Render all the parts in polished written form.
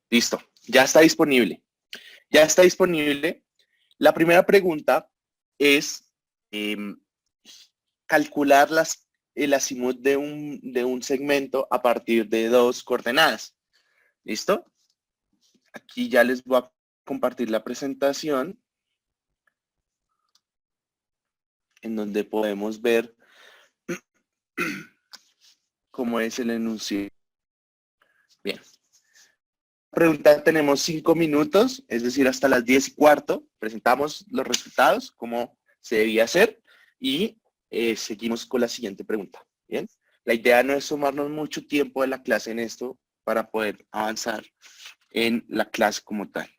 Listo, ya está disponible. Ya está disponible. La primera pregunta es calcular el azimut de un segmento a partir de dos coordenadas. ¿Listo? Aquí ya les voy a compartir la presentación en donde podemos ver cómo es el enunciado. Bien. Pregunta, tenemos 5 minutos, es decir, hasta las 10:15. Presentamos los resultados, cómo se debía hacer, y seguimos con la siguiente pregunta. Bien. La idea no es tomarnos mucho tiempo de la clase en esto para poder avanzar en la clase como tal.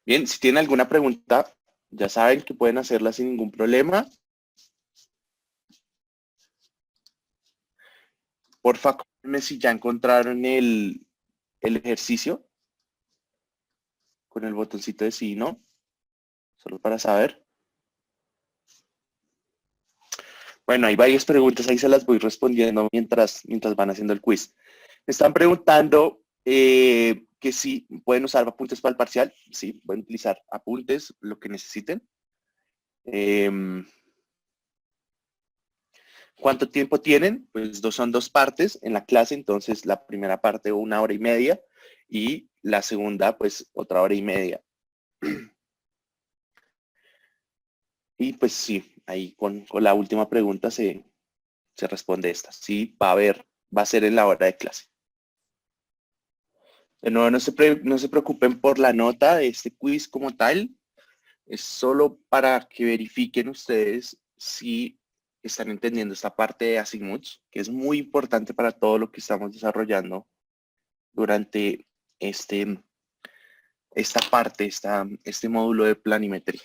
Bien, si tienen alguna pregunta, ya saben que pueden hacerla sin ningún problema. Porfa, coméntenme si ya encontraron el ejercicio con el botoncito de sí, ¿no? Solo para saber. Bueno, hay varias preguntas, ahí se las voy respondiendo mientras van haciendo el quiz. Me están preguntando que si pueden usar apuntes para el parcial. Sí, pueden utilizar apuntes, lo que necesiten. ¿Cuánto tiempo tienen? Pues son dos partes en la clase, entonces la primera parte 1 hora y media y la segunda pues otra hora y media. Y pues sí, ahí con la última pregunta se responde esta. Sí, va a ser en la hora de clase. De nuevo, no se preocupen por la nota de este quiz como tal. Es solo para que verifiquen ustedes si están entendiendo esta parte de azimuts, que es muy importante para todo lo que estamos desarrollando durante esta parte, este módulo de planimetría.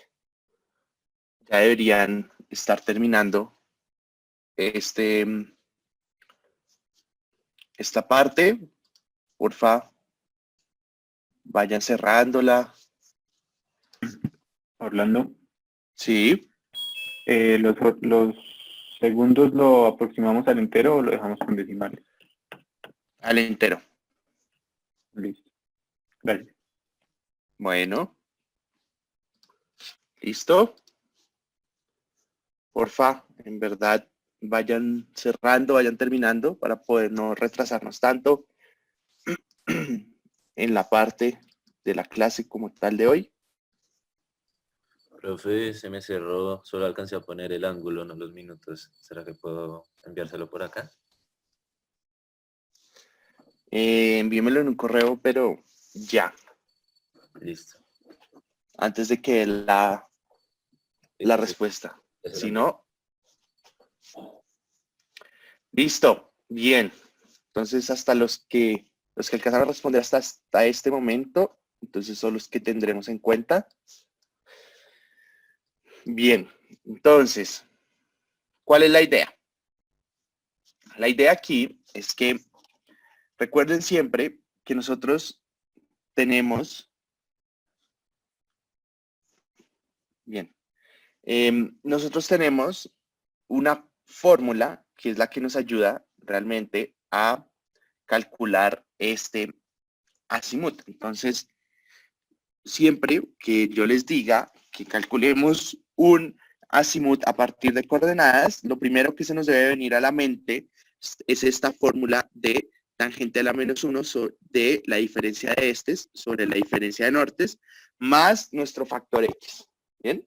Ya deberían estar terminando esta parte. Porfa, vayan cerrándola. Orlando, Sí, los segundos lo aproximamos al entero o lo dejamos con decimales. al entero. Listo. Gracias. Bueno, listo. Porfa, en verdad, vayan cerrando, vayan terminando para poder no retrasarnos tanto en la parte de la clase como tal de hoy. Profe, se me cerró, solo alcancé a poner el ángulo, no los minutos. ¿Será que puedo enviárselo por acá? Envíemelo en un correo, pero ya, Listo. antes de que la respuesta. Si no, listo, bien. Entonces, hasta los que alcanzaron a responder hasta este momento, entonces son los que tendremos en cuenta. Bien, entonces, ¿cuál es la idea? La idea aquí es que recuerden siempre que nosotros tenemos, bien, nosotros tenemos una fórmula que es la que nos ayuda realmente a calcular este azimut. Entonces, siempre que yo les diga que calculemos un azimut a partir de coordenadas, lo primero que se nos debe venir a la mente es esta fórmula de tangente a la -1 de la diferencia de estes sobre la diferencia de nortes más nuestro factor X. ¿Bien?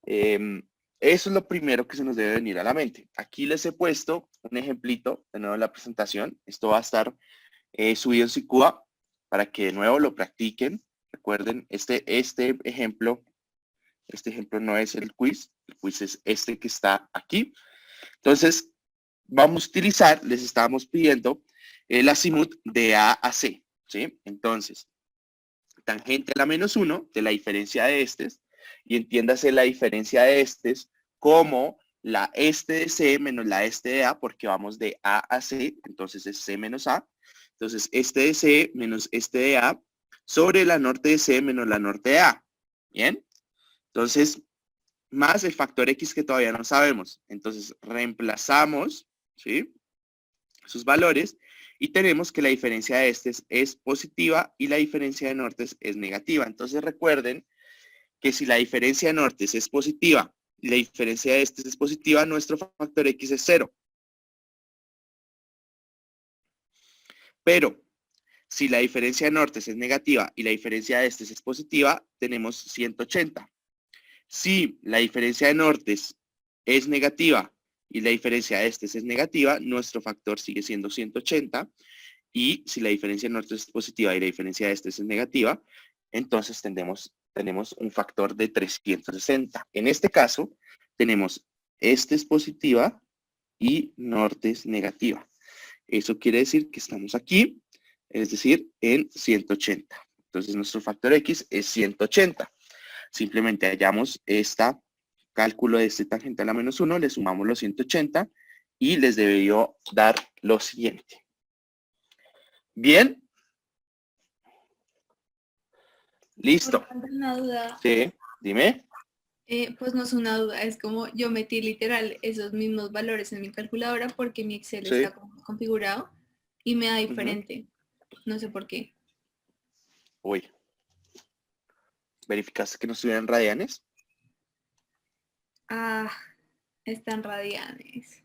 Eso es lo primero que se nos debe venir a la mente. Aquí les he puesto un ejemplito de nuevo en la presentación. Esto va a estar subido en Sicua para que de nuevo lo practiquen. Recuerden, este ejemplo no es el quiz es este que está aquí. Entonces, vamos a utilizar, les estábamos pidiendo el azimut de A a C, ¿sí? Entonces, tangente a la -1 de la diferencia de estes, y entiéndase la diferencia de estes como la este de C menos la este de A, porque vamos de A a C, entonces es C menos A. Entonces, este de C menos este de A sobre la norte de C menos la norte de A. ¿Bien? Entonces, más el factor X que todavía no sabemos. Entonces, reemplazamos, ¿sí? sus valores, y tenemos que la diferencia de estos es positiva y la diferencia de nortes es negativa. Entonces recuerden que si la diferencia de nortes es positiva y la diferencia de estos es positiva, nuestro factor X es 0. Pero si la diferencia de nortes es negativa y la diferencia de estos es positiva, tenemos 180. Si la diferencia de nortes es negativa y la diferencia de estos es negativa, nuestro factor sigue siendo 180. Y si la diferencia de nortes es positiva y la diferencia de estos es negativa, entonces tenemos un factor de 360. En este caso, tenemos este es positiva y norte es negativa. Eso quiere decir que estamos aquí, es decir, en 180. Entonces nuestro factor X es 180. Simplemente hallamos este cálculo de este tangente a la menos 1, le sumamos los 180 y les debió dar lo siguiente. ¿Bien? Listo. Una duda, Sí, dime. pues no es una duda, es como yo metí literal esos mismos valores en mi calculadora porque mi Excel Sí. está configurado y me da diferente. No sé por qué. Uy. ¿Verificaste que no estuvieran radianes? Ah, están radianes.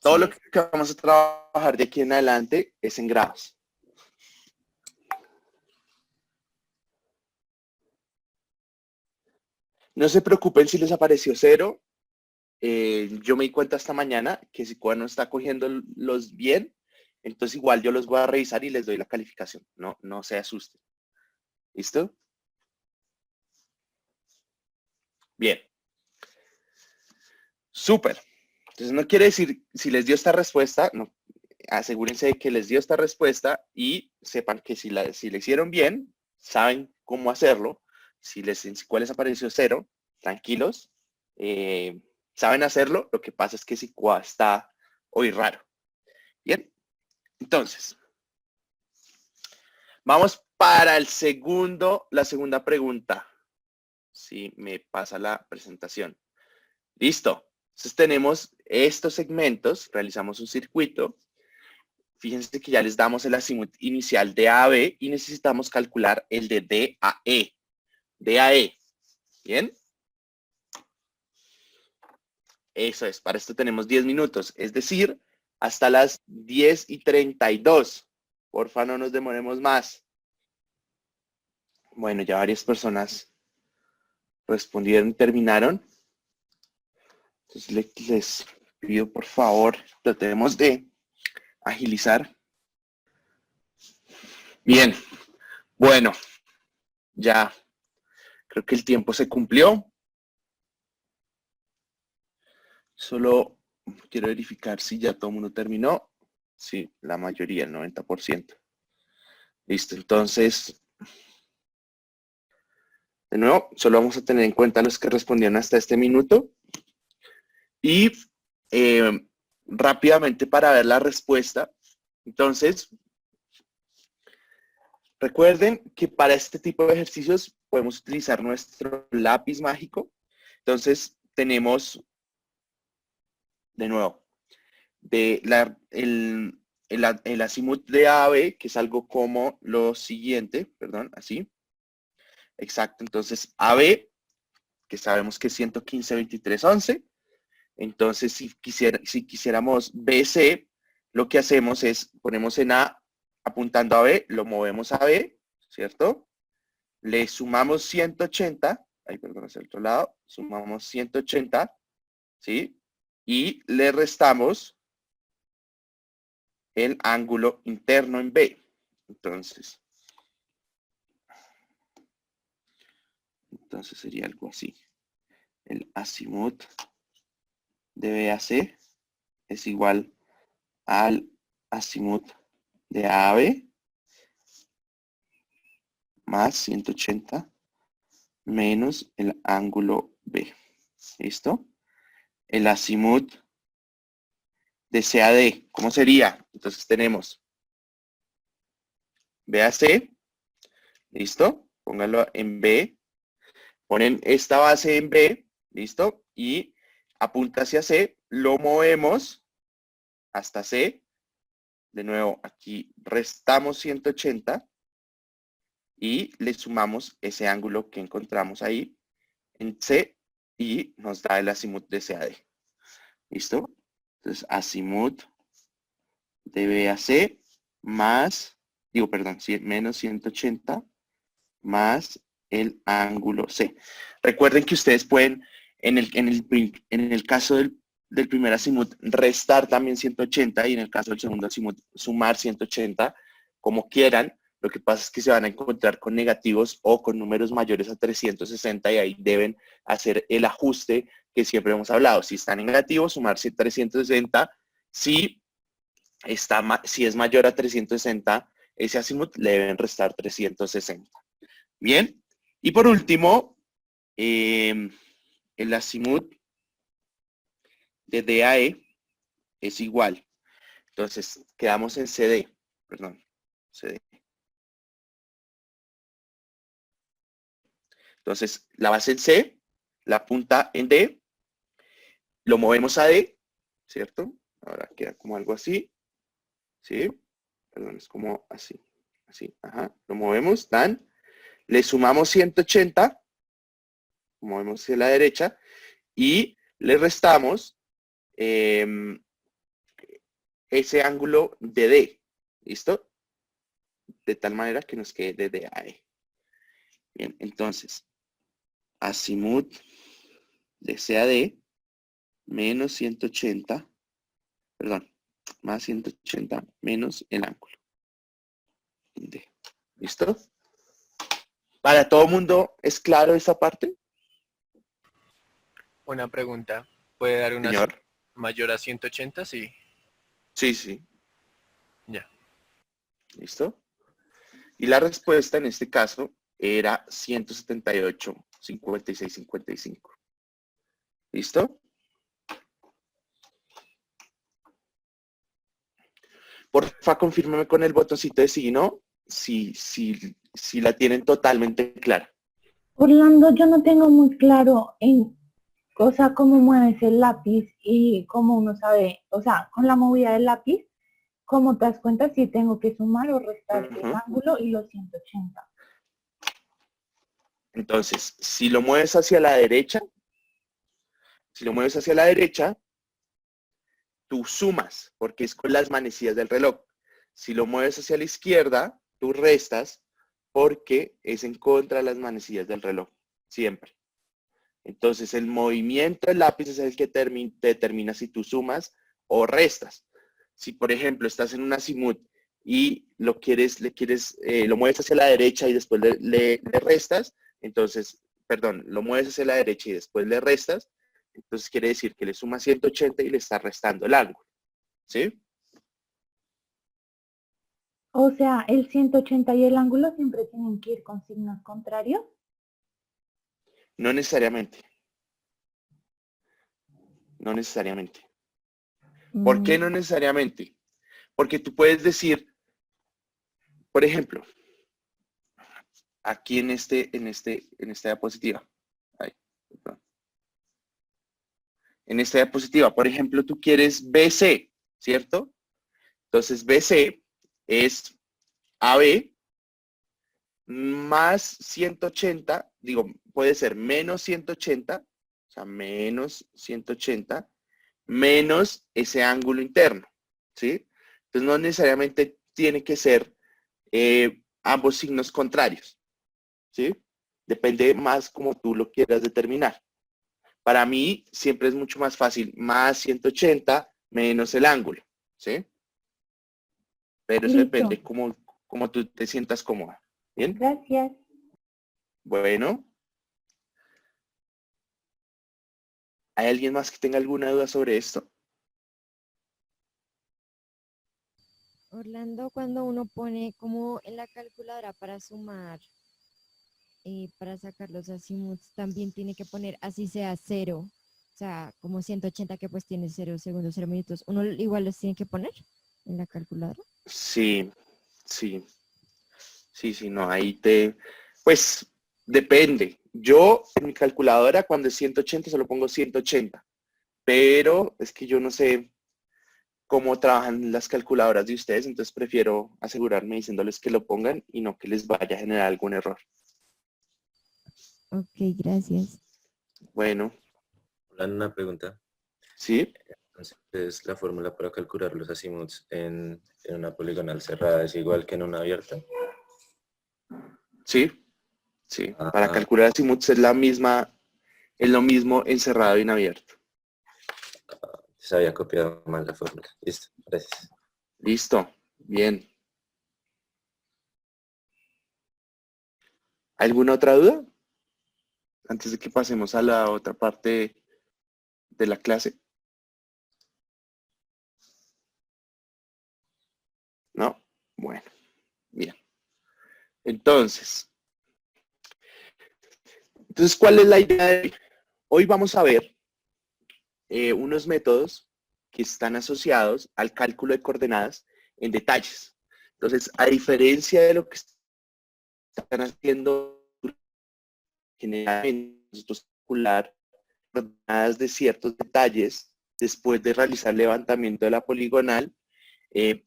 Todo Sí, lo que vamos a trabajar de aquí en adelante es en grados. No se preocupen si les apareció 0. Yo me di cuenta esta mañana que si Cuba no está cogiendo los bien, entonces igual yo los voy a revisar y les doy la calificación. No se asusten. ¿Listo? Bien. Súper. Entonces no quiere decir, si les dio esta respuesta, no, asegúrense de que les dio esta respuesta y sepan que si le hicieron bien, saben cómo hacerlo. Si cuál les apareció 0, tranquilos. Saben hacerlo, lo que pasa es que si Cuba está hoy raro. Bien, entonces, vamos para la segunda pregunta. Si me pasa la presentación. Listo. Entonces tenemos estos segmentos, realizamos un circuito. Fíjense que ya les damos el azimut inicial de A a B y necesitamos calcular el de D a E. D a E. ¿Bien? Eso es, para esto tenemos 10 minutos, es decir, hasta las 10:32. Porfa, no nos demoremos más. Bueno, ya varias personas respondieron y terminaron. Entonces les pido, por favor, tratemos de agilizar. Bien, bueno, ya creo que el tiempo se cumplió. Solo quiero verificar si ya todo el mundo terminó. Sí, la mayoría, el 90%. Listo, entonces, de nuevo, solo vamos a tener en cuenta los que respondieron hasta este minuto. Y rápidamente para ver la respuesta. Entonces, recuerden que para este tipo de ejercicios podemos utilizar nuestro lápiz mágico. Entonces, tenemos, de nuevo, el azimut de A a B, que es algo como lo siguiente, perdón, así. Exacto, entonces AB, que sabemos que es 115,23,11. Entonces, si quisiéramos BC, lo que hacemos es, ponemos en A apuntando a B, lo movemos a B, ¿cierto? Le sumamos 180, ahí perdón, hacia el otro lado, sumamos 180, ¿sí? Y le restamos el ángulo interno en B. Entonces sería algo así. El azimut de B a C es igual al azimut de A a B más 180 menos el ángulo B. ¿Listo? El azimut de C a D, ¿cómo sería? Entonces tenemos B a C, ¿listo? Pónganlo en B. Ponen esta base en B, ¿listo? Y apunta hacia C, lo movemos hasta C. De nuevo, aquí restamos 180 y le sumamos ese ángulo que encontramos ahí en C y nos da el azimut de CAD. ¿Listo? Entonces, azimut de B a C más, menos 180 más el ángulo C. Recuerden que ustedes pueden, en el caso del primer azimut, restar también 180 y en el caso del segundo azimut, sumar 180, como quieran. Lo que pasa es que se van a encontrar con negativos o con números mayores a 360 y ahí deben hacer el ajuste que siempre hemos hablado. Si está negativo, sumarse 360. Si es mayor a 360, ese azimut le deben restar 360. Bien. Y por último, el azimut de D a E es igual. Entonces, quedamos en CD. Entonces, la base en C, la punta en D, lo movemos a D, ¿cierto? Ahora queda como algo así, ¿sí? Perdón, es como así, ajá. Lo movemos, dan, le sumamos 180, lo movemos hacia la derecha, y le restamos ese ángulo de D, ¿listo? De tal manera que nos quede de D a E. Bien, entonces, azimut de CAD menos 180, perdón, más 180 menos el ángulo D. ¿Listo? ¿Para todo mundo es claro esa parte? Una pregunta. ¿Puede dar una Señor. mayor a 180? Sí. Sí. Ya. ¿Listo? Y la respuesta en este caso era 178, 56, 55. ¿Listo? Porfa, confírmame con el botoncito de sí, ¿no? Si la tienen totalmente clara. Orlando, yo no tengo muy claro cómo mueves el lápiz y cómo uno sabe, o sea, con la movida del lápiz, ¿cómo te das cuenta si tengo que sumar o restar el ángulo y los 180? Entonces, si lo mueves hacia la derecha, tú sumas, porque es con las manecillas del reloj. Si lo mueves hacia la izquierda, tú restas, porque es en contra de las manecillas del reloj, siempre. Entonces, el movimiento del lápiz es el que determina si tú sumas o restas. Si, por ejemplo, estás en un azimut y lo mueves hacia la derecha y después le restas, entonces, perdón, lo mueves hacia la derecha y después le restas, entonces quiere decir que le sumas 180 y le está restando el ángulo. ¿Sí? O sea, el 180 y el ángulo siempre tienen que ir con signos contrarios. No necesariamente. No necesariamente. ¿Por qué no necesariamente? Porque tú puedes decir, por ejemplo, aquí en esta diapositiva. En esta diapositiva, por ejemplo, tú quieres BC, ¿cierto? Entonces, BC es AB más 180, puede ser menos 180, o sea, menos 180, menos ese ángulo interno, ¿sí? Entonces, no necesariamente tiene que ser ambos signos contrarios, ¿sí? Depende más como tú lo quieras determinar. Para mí, siempre es mucho más fácil, más 180 menos el ángulo, ¿sí? Pero eso Listo. depende como tú te sientas cómoda. ¿Bien? Gracias. Bueno. ¿Hay alguien más que tenga alguna duda sobre esto? Orlando, cuando uno pone como en la calculadora para sumar, para sacar los azimuts, también tiene que poner así sea 0, o sea, como 180 que pues tiene 0 segundos, 0 minutos. ¿Uno igual los tiene que poner en la calculadora? Sí, no, pues depende. Yo en mi calculadora cuando es 180 solo pongo 180. pero es que yo no sé cómo trabajan las calculadoras de ustedes, entonces prefiero asegurarme diciéndoles que lo pongan y no que les vaya a generar algún error. Ok, gracias. Bueno, Hola, una pregunta. ¿sí? Entonces, la fórmula para calcular los azimuths en una poligonal cerrada es igual que en una abierta. Sí, sí. Ah, Para calcular azimuths es lo mismo encerrado y en abierto. se había copiado mal la fórmula. Listo, gracias. Listo, bien. ¿Alguna otra duda? Antes de que pasemos a la otra parte de la clase. ¿No? Bueno, bien. Entonces, ¿cuál es la idea de hoy? Hoy vamos a ver unos métodos que están asociados al cálculo de coordenadas en detalles. Entonces, a diferencia de lo que están haciendo generalmente, nosotros calcular coordenadas de ciertos detalles después de realizar el levantamiento de la poligonal,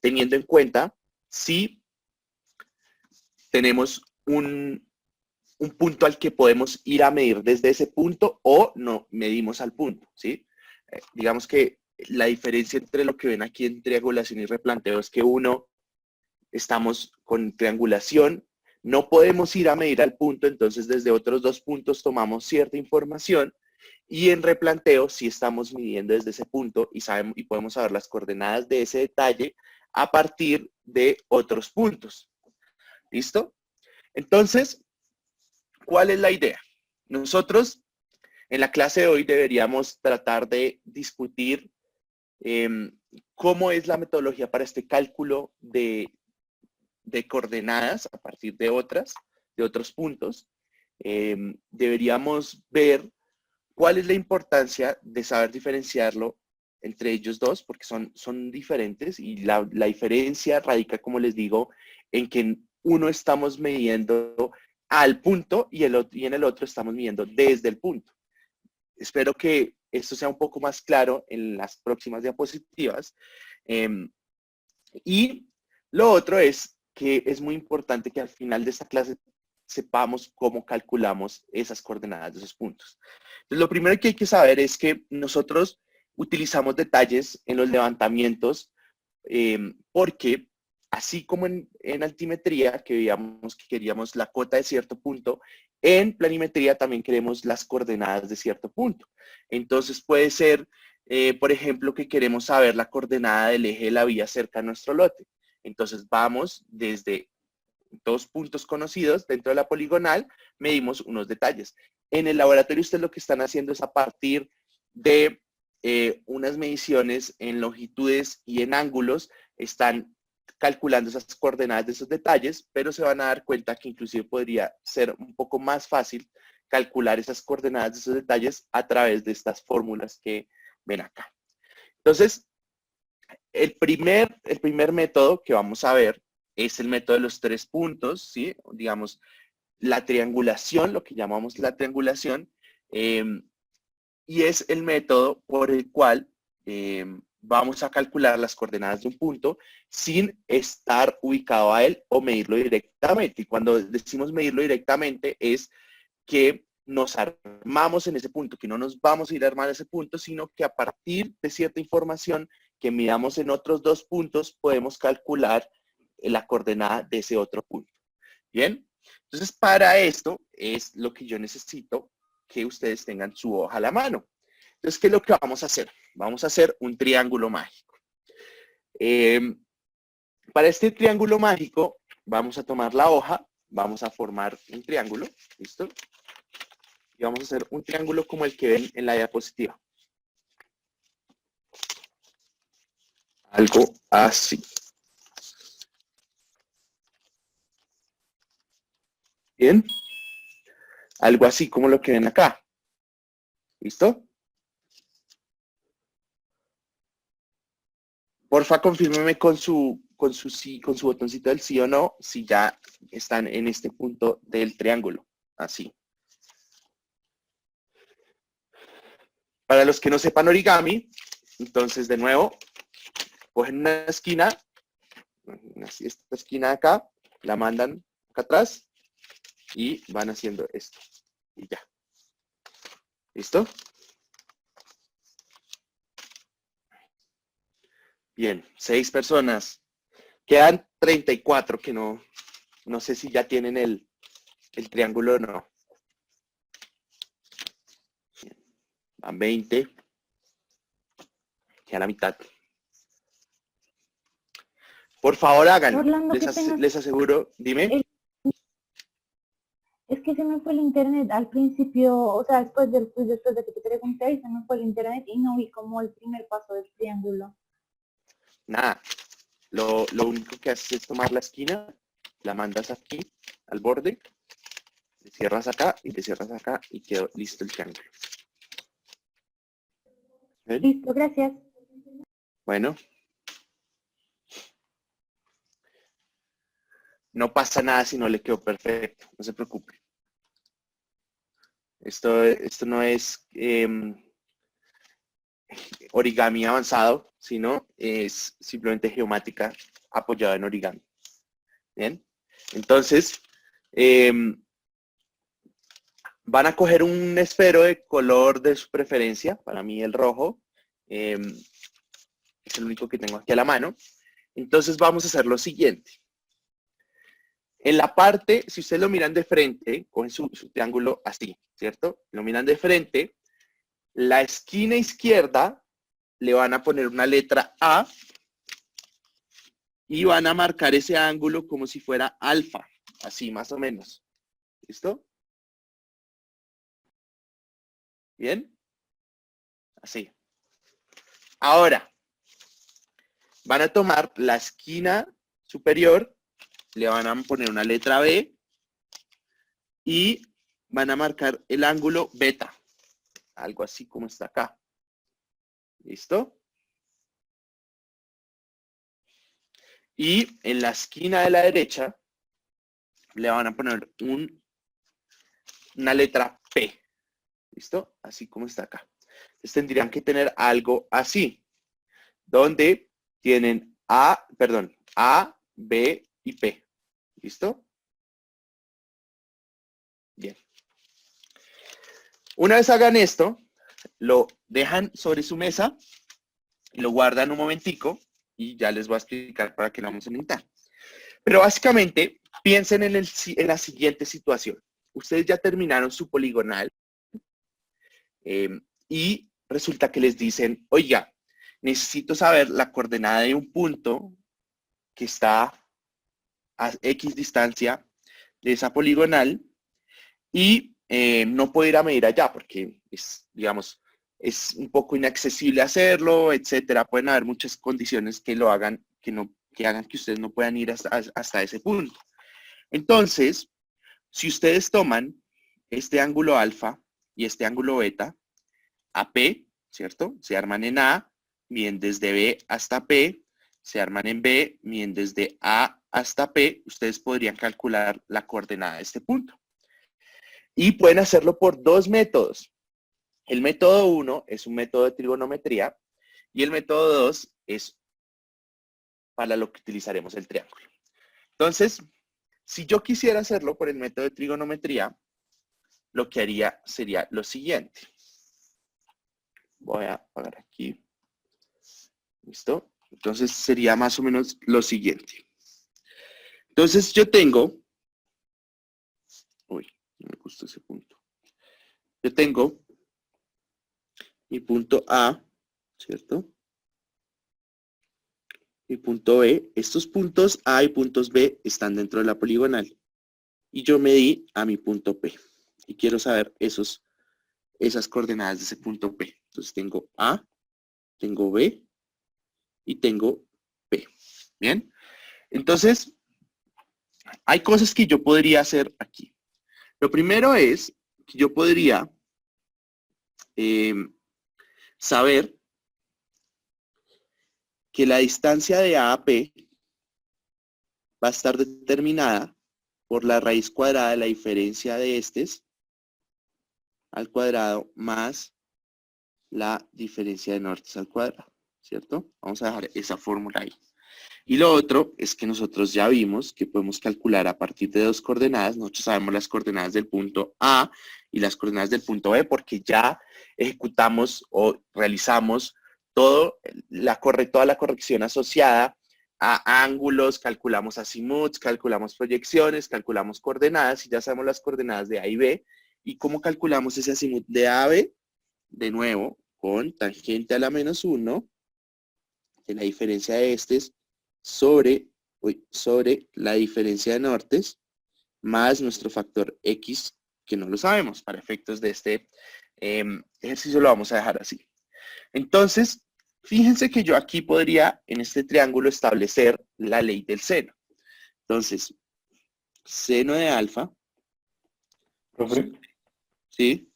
teniendo en cuenta si tenemos un punto al que podemos ir a medir desde ese punto o no medimos al punto, ¿sí? Digamos que la diferencia entre lo que ven aquí en triangulación y replanteo es que uno, estamos con triangulación, no podemos ir a medir al punto, entonces desde otros dos puntos tomamos cierta información y en replanteo sí estamos midiendo desde ese punto y podemos saber las coordenadas de ese detalle a partir de otros puntos. ¿Listo? Entonces, ¿cuál es la idea? Nosotros en la clase de hoy deberíamos tratar de discutir cómo es la metodología para este cálculo de coordenadas a partir de otros puntos. Deberíamos ver cuál es la importancia de saber diferenciarlo entre ellos dos, porque son diferentes y la diferencia radica, como les digo, en que uno estamos midiendo al punto y en el otro estamos midiendo desde el punto. Espero que esto sea un poco más claro en las próximas diapositivas. Y lo otro es que es muy importante que al final de esta clase sepamos cómo calculamos esas coordenadas de esos puntos. Entonces, lo primero que hay que saber es que nosotros utilizamos detalles en los levantamientos porque así como en altimetría, que veíamos que queríamos la cota de cierto punto, en planimetría también queremos las coordenadas de cierto punto. Entonces puede ser, por ejemplo, que queremos saber la coordenada del eje de la vía cerca a nuestro lote. Entonces vamos desde dos puntos conocidos dentro de la poligonal, medimos unos detalles. En el laboratorio ustedes lo que están haciendo es a partir de unas mediciones en longitudes y en ángulos, están calculando esas coordenadas de esos detalles, pero se van a dar cuenta que inclusive podría ser un poco más fácil calcular esas coordenadas de esos detalles a través de estas fórmulas que ven acá. Entonces, el primer método que vamos a ver es el método de los 3 puntos, ¿sí? Digamos, la triangulación, lo que llamamos la triangulación, y es el método por el cual vamos a calcular las coordenadas de un punto sin estar ubicado a él o medirlo directamente. Y cuando decimos medirlo directamente es que nos armamos en ese punto, que no nos vamos a ir a armar a ese punto, sino que a partir de cierta información que midamos en otros dos puntos, podemos calcular la coordenada de ese otro punto. ¿Bien? Entonces, para esto es lo que yo necesito que ustedes tengan su hoja a la mano. Entonces, ¿qué es lo que vamos a hacer? Vamos a hacer un triángulo mágico. Para este triángulo mágico, vamos a tomar la hoja, vamos a formar un triángulo, ¿listo? Y vamos a hacer un triángulo como el que ven en la diapositiva. Algo así. Bien. Algo así como lo que ven acá. ¿Listo? Porfa, confírmeme con su botoncito del sí o no, si ya están en este punto del triángulo. Así. Para los que no sepan origami, entonces de nuevo, cogen una esquina, esta esquina de acá, la mandan acá atrás y van haciendo esto. Y ya. ¿Listo? Bien, 6 personas. Quedan 34 que no sé si ya tienen el triángulo o no. Van 20. Queda la mitad. Por favor, háganlo. Orlando, qué pena. Les aseguro. Dime. Es que se me fue el internet al principio, o sea, después de que te pregunté, y se me fue el internet y no vi como el primer paso del triángulo. Nada. Lo único que haces es tomar la esquina, la mandas aquí, al borde, te cierras acá y te cierras acá y quedó listo el triángulo. ¿Ven? Listo, gracias. Bueno. No pasa nada si no le quedó perfecto, no se preocupe. Esto no es origami avanzado, sino es simplemente geomática apoyada en origami. Bien, entonces van a coger un esfero de color de su preferencia, para mí el rojo, es el único que tengo aquí a la mano. Entonces vamos a hacer lo siguiente. En la parte, si ustedes lo miran de frente, cogen su triángulo así, ¿cierto? Lo miran de frente, la esquina izquierda le van a poner una letra A y van a marcar ese ángulo como si fuera alfa, así más o menos. ¿Listo? ¿Bien? Así. Ahora, van a tomar la esquina superior, le van a poner una letra B y van a marcar el ángulo beta, algo así como está acá. ¿Listo? Y en la esquina de la derecha le van a poner una letra P. ¿Listo? Así como está acá. Entonces tendrían que tener algo así, donde tienen A, B y P. ¿Listo? Bien. Una vez hagan esto, lo dejan sobre su mesa, lo guardan un momentico y ya les voy a explicar para qué lo vamos a necesitar. Pero básicamente, piensen en la siguiente situación. Ustedes ya terminaron su poligonal y resulta que les dicen, oiga, necesito saber la coordenada de un punto que está a X distancia de esa poligonal y no puedo ir a medir allá porque es, digamos, es un poco inaccesible hacerlo, etcétera. Pueden haber muchas condiciones que lo hagan, que hagan que ustedes no puedan ir hasta ese punto. Entonces, si ustedes toman este ángulo alfa y este ángulo beta, AP, ¿cierto? Se arman en A, miden desde B hasta P, se arman en B, miden desde A hasta P, ustedes podrían calcular la coordenada de este punto. Y pueden hacerlo por dos métodos. El método 1 es un método de trigonometría y el método 2 es para lo que utilizaremos el triángulo. Entonces, si yo quisiera hacerlo por el método de trigonometría, lo que haría sería lo siguiente. Voy a apagar aquí. ¿Listo? Entonces sería más o menos lo siguiente. Entonces yo tengo... Uy, no me gusta ese punto. Yo tengo mi punto A, ¿cierto? Mi punto B. Estos puntos A y puntos B están dentro de la poligonal. Y yo medí a mi punto P. Y quiero saber esas coordenadas de ese punto P. Entonces tengo A, tengo B y tengo P. ¿Bien? Entonces, hay cosas que yo podría hacer aquí. Lo primero es que yo podría saber que la distancia de A a P va a estar determinada por la raíz cuadrada de la diferencia de estos al cuadrado más la diferencia de nortes al cuadrado, ¿cierto? Vamos a dejar esa fórmula ahí. Y lo otro es que nosotros ya vimos que podemos calcular a partir de dos coordenadas. Nosotros sabemos las coordenadas del punto A y las coordenadas del punto B porque ya ejecutamos o realizamos toda la corrección asociada a ángulos, calculamos azimuts, calculamos proyecciones, calculamos coordenadas y ya sabemos las coordenadas de A y B. ¿Y cómo calculamos ese azimut de A a B? De nuevo, con tangente a la -1 de la diferencia de estes sobre la diferencia de nortes más nuestro factor X, que no lo sabemos. Para efectos de este ejercicio lo vamos a dejar así. Entonces, fíjense que yo aquí podría, en este triángulo, establecer la ley del seno. Entonces, seno de alfa, Profe, ¿sí?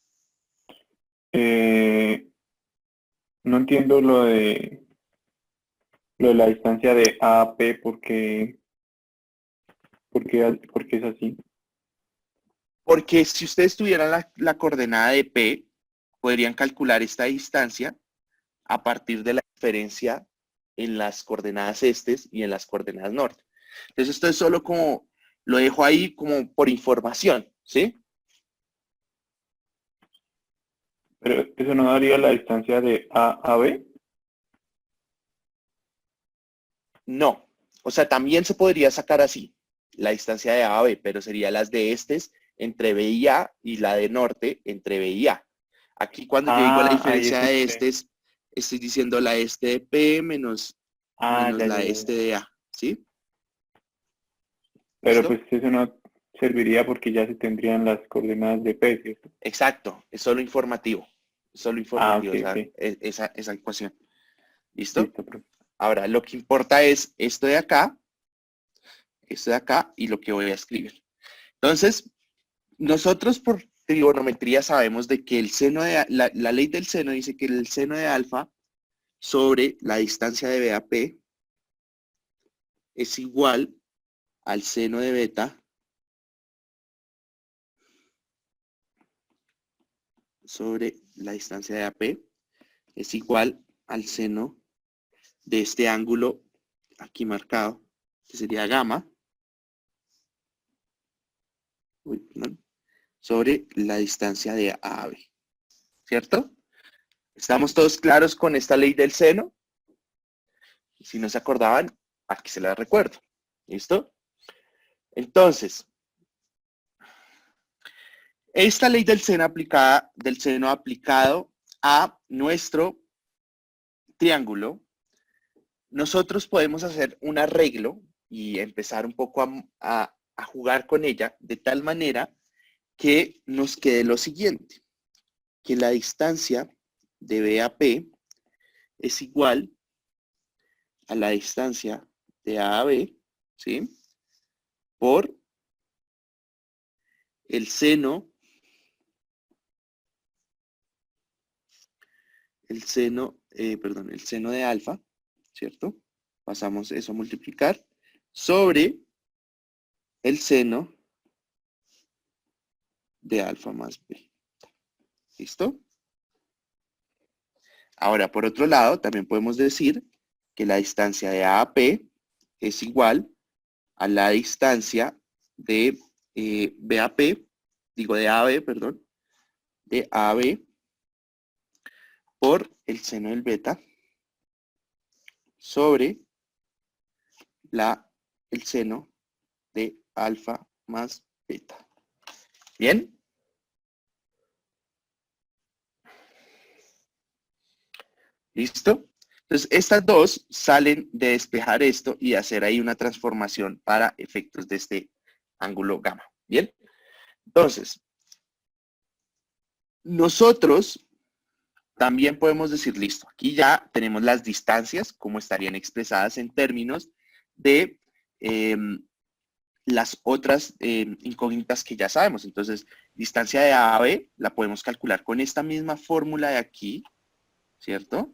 no entiendo lo de la distancia de A a P porque es así. Porque si ustedes tuvieran la coordenada de P, podrían calcular esta distancia a partir de la diferencia en las coordenadas estes y en las coordenadas norte. Entonces esto es solo como, lo dejo ahí como por información, ¿sí? Pero eso no daría la distancia de A a B. No. O sea, también se podría sacar así, la distancia de A a B, pero sería las de estes entre B y A y la de norte entre B y A. Aquí cuando yo digo la Ahí diferencia de es este. estes, estoy diciendo la este de P menos Ya, la ya, ya. este de A, ¿sí? Pero ¿Listo? pues eso no serviría porque ya se tendrían las coordenadas de P, ¿cierto? Exacto, es solo informativo. Solo informativo, Ok, ok. esa ecuación. ¿Listo? Listo, profe. Ahora, lo que importa es esto de acá y lo que voy a escribir. Entonces, nosotros por trigonometría sabemos de que el seno de la ley del seno dice que el seno de alfa sobre la distancia de B a P es igual al seno de beta sobre la distancia de AP es igual al seno de este ángulo aquí marcado, que sería gamma, sobre la distancia de A a B. ¿Cierto? ¿Estamos todos claros con esta ley del seno? Si no se acordaban, aquí se la recuerdo. ¿Listo? Entonces, esta ley del seno aplicado a nuestro triángulo, nosotros podemos hacer un arreglo y empezar un poco a jugar con ella de tal manera que nos quede lo siguiente, que la distancia de B a P es igual a la distancia de A a B, ¿sí? Por el seno de alfa, ¿cierto? Pasamos eso a multiplicar sobre el seno de alfa más b. ¿Listo? Ahora, por otro lado, también podemos decir que la distancia de A a P es igual a la distancia de B a P, de A a B, perdón, de A a B por el seno del beta sobre el seno de alfa más beta. ¿Bien? ¿Listo? Entonces, estas dos salen de despejar esto y hacer ahí una transformación para efectos de este ángulo gamma. ¿Bien? Entonces, nosotros también podemos decir, listo, aquí ya tenemos las distancias, como estarían expresadas en términos de las otras incógnitas que ya sabemos. Entonces, distancia de A a B la podemos calcular con esta misma fórmula de aquí, ¿cierto?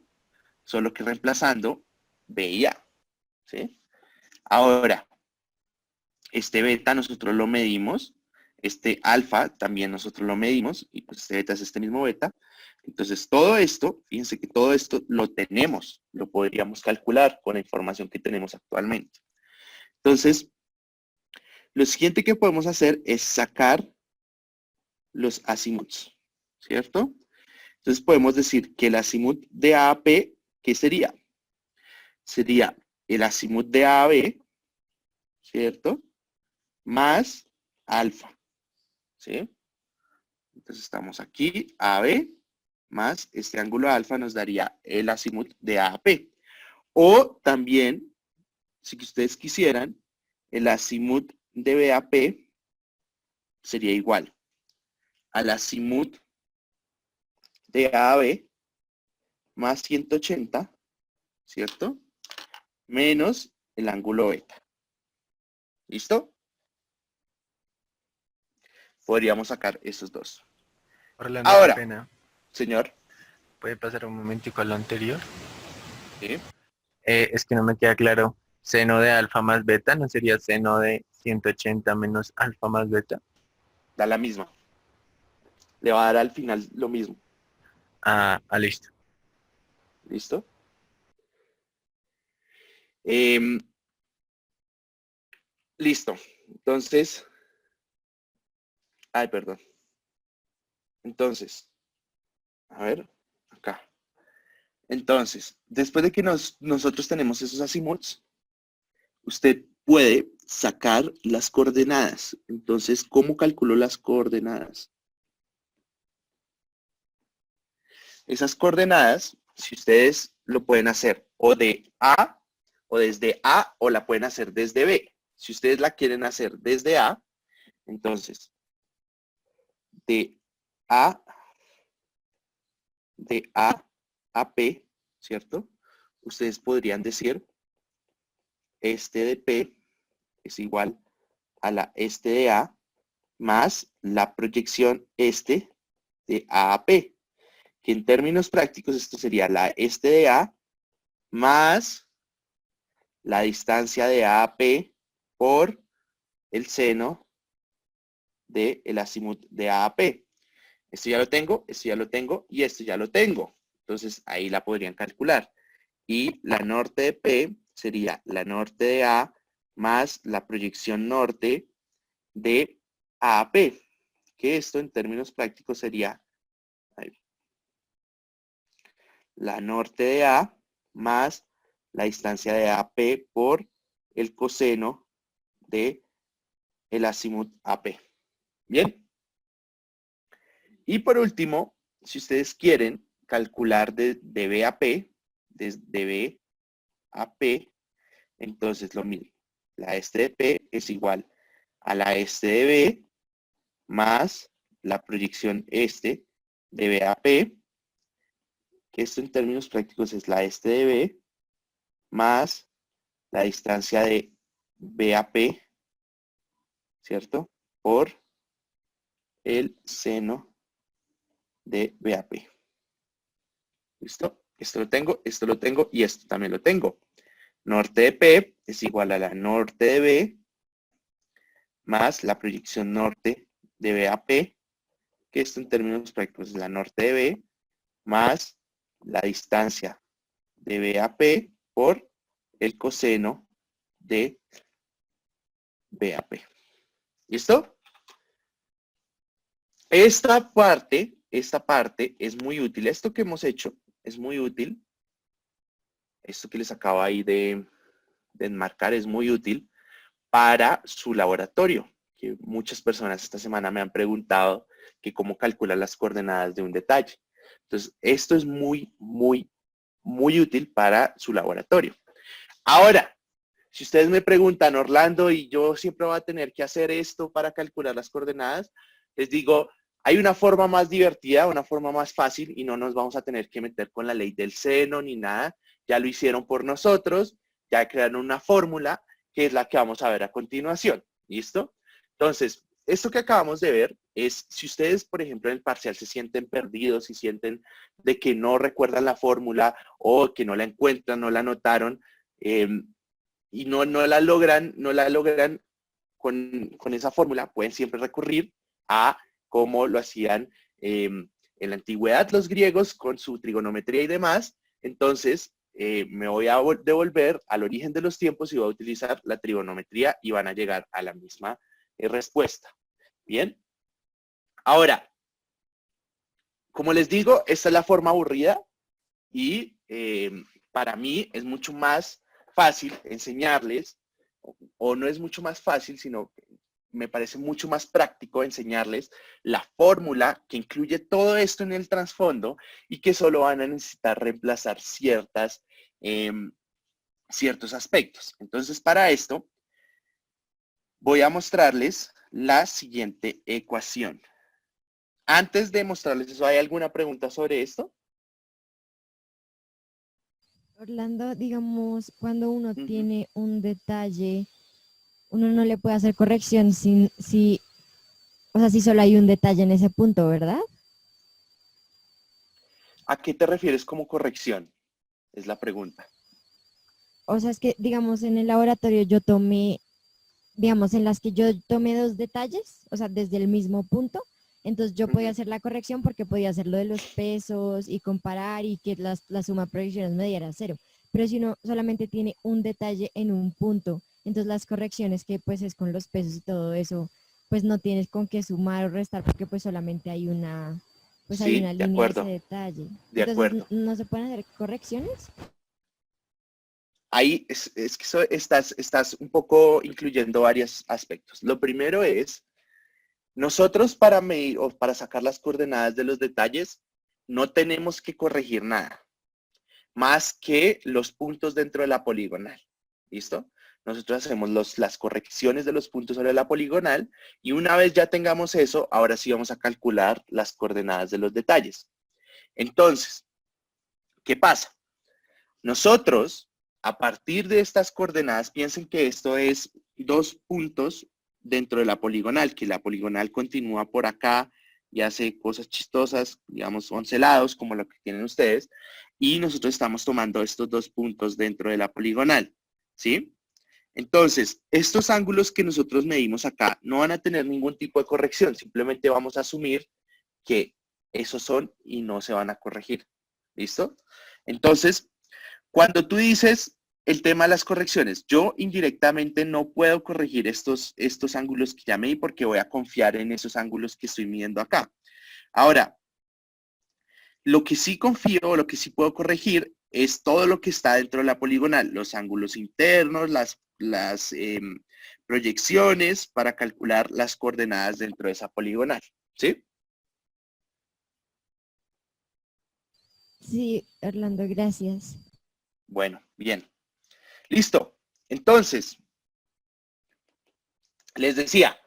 Solo que reemplazando B y A, ¿sí? Ahora, este beta nosotros lo medimos este alfa también nosotros lo medimos y pues este beta es este mismo beta. Entonces todo esto, fíjense que todo esto lo tenemos, lo podríamos calcular con la información que tenemos actualmente. Entonces, lo siguiente que podemos hacer es sacar los azimuths, ¿cierto? Entonces podemos decir que el azimuth de A a P, ¿qué sería? Sería el azimuth de A a B, ¿cierto? Más alfa, ¿sí? Entonces estamos aquí, AB, más este ángulo alfa nos daría el azimuth de A a P. O también, si ustedes quisieran, el azimuth de B a P sería igual al azimuth de A a B más 180, ¿cierto? Menos el ángulo beta. ¿Listo? Podríamos sacar esos dos. Orlando, Ahora. qué pena. Señor. ¿Puede pasar un momentico a lo anterior? ¿Sí? Es que no me queda claro. Seno de alfa más beta, ¿no sería seno de 180 menos alfa más beta? Da la misma. Le va a dar al final lo mismo. Listo. ¿Listo? Listo. Entonces, perdón. Entonces, a ver, acá. Entonces, después de que nosotros tenemos esos azimuths, usted puede sacar las coordenadas. Entonces, ¿cómo calculo las coordenadas? Esas coordenadas, si ustedes lo pueden hacer o de A, o desde A, o la pueden hacer desde B. Si ustedes la quieren hacer desde A, entonces, de A a P, ¿cierto? Ustedes podrían decir, este de P es igual a la este de A más la proyección este de A a P, que en términos prácticos esto sería la este de A más la distancia de A a P por el seno del azimuth de A a P. Esto ya lo tengo, esto ya lo tengo y esto ya lo tengo. Entonces ahí la podrían calcular. Y la norte de P sería la norte de A más la proyección norte de A a P. Que esto en términos prácticos sería la norte de A más la distancia de AP por el coseno de el azimuth AP. Bien. Y por último, si ustedes quieren calcular de B a P, desde B a P, entonces lo mismo. La este de P es igual a la este de B más la proyección este de B a P, que esto en términos prácticos es la este de B más la distancia de B a P, ¿cierto? Por el seno de B a P. ¿Listo? Esto lo tengo y esto también lo tengo. Norte de P es igual a la norte de B más la proyección norte de B a P, que esto en términos prácticos es la norte de B más la distancia de B a P por el coseno de B a P. ¿Listo? Esta parte es muy útil. Esto que hemos hecho es muy útil. Esto que les acabo ahí de enmarcar es muy útil para su laboratorio. Que muchas personas esta semana me han preguntado que cómo calculan las coordenadas de un detalle. Entonces, esto es muy útil para su laboratorio. Ahora, si ustedes me preguntan, Orlando, y yo siempre voy a tener que hacer esto para calcular las coordenadas, les digo, hay una forma más divertida, una forma más fácil y no nos vamos a tener que meter con la ley del seno ni nada. Ya lo hicieron por nosotros, ya crearon una fórmula que es la que vamos a ver a continuación. ¿Listo? Entonces, esto que acabamos de ver es, si ustedes, por ejemplo, en el parcial se sienten perdidos y sienten de que no recuerdan la fórmula o que no la encuentran, no la anotaron y no la logran con esa fórmula, pueden siempre recurrir a cómo lo hacían en la antigüedad los griegos con su trigonometría y demás. Entonces, me voy a devolver al origen de los tiempos y voy a utilizar la trigonometría y van a llegar a la misma respuesta. Bien. Ahora, como les digo, esta es la forma aburrida y para mí es mucho más fácil enseñarles, o no es mucho más fácil, sino me parece mucho más práctico enseñarles la fórmula que incluye todo esto en el trasfondo y que solo van a necesitar reemplazar ciertos aspectos. Entonces, para esto, voy a mostrarles la siguiente ecuación. Antes de mostrarles eso, ¿hay alguna pregunta sobre esto? Orlando, digamos, cuando uno Ujú. tiene un detalle, uno no le puede hacer corrección o sea, si solo hay un detalle en ese punto, ¿verdad? ¿A qué te refieres como corrección? Es la pregunta. O sea, es que, digamos, en el laboratorio yo tomé, digamos, en las que yo tomé 2 detalles, o sea, desde el mismo punto, entonces yo podía Ujú. hacer la corrección porque podía hacer lo de los pesos y comparar y que la suma de proyecciones me diera 0. Pero si uno solamente tiene un detalle en un punto, entonces las correcciones que pues es con los pesos y todo eso, pues no tienes con qué sumar o restar porque pues solamente hay pues hay Sí, una de línea de ese acuerdo, detalle. de Entonces, acuerdo. ¿no se pueden hacer correcciones? Ahí es que estás un poco incluyendo varios aspectos. Lo primero es, nosotros para medir o para sacar las coordenadas de los detalles, no tenemos que corregir nada, más que los puntos dentro de la poligonal. ¿Listo? Nosotros hacemos las correcciones de los puntos sobre la poligonal y una vez ya tengamos eso, ahora sí vamos a calcular las coordenadas de los detalles. Entonces, ¿qué pasa? Nosotros, a partir de estas coordenadas, piensen que esto es 2 puntos dentro de la poligonal, que la poligonal continúa por acá y hace cosas chistosas, digamos 11 lados, como lo que tienen ustedes, y nosotros estamos tomando estos 2 puntos dentro de la poligonal, ¿sí? Entonces, estos ángulos que nosotros medimos acá no van a tener ningún tipo de corrección, simplemente vamos a asumir que esos son y no se van a corregir, ¿listo? Entonces, cuando tú dices el tema de las correcciones, yo indirectamente no puedo corregir estos ángulos que ya medí porque voy a confiar en esos ángulos que estoy midiendo acá. Ahora, lo que sí confío, lo que sí puedo corregir es todo lo que está dentro de la poligonal, los ángulos internos, las proyecciones para calcular las coordenadas dentro de esa poligonal, ¿sí? Sí, Orlando, gracias. Bueno, bien. Listo. Entonces, les decía,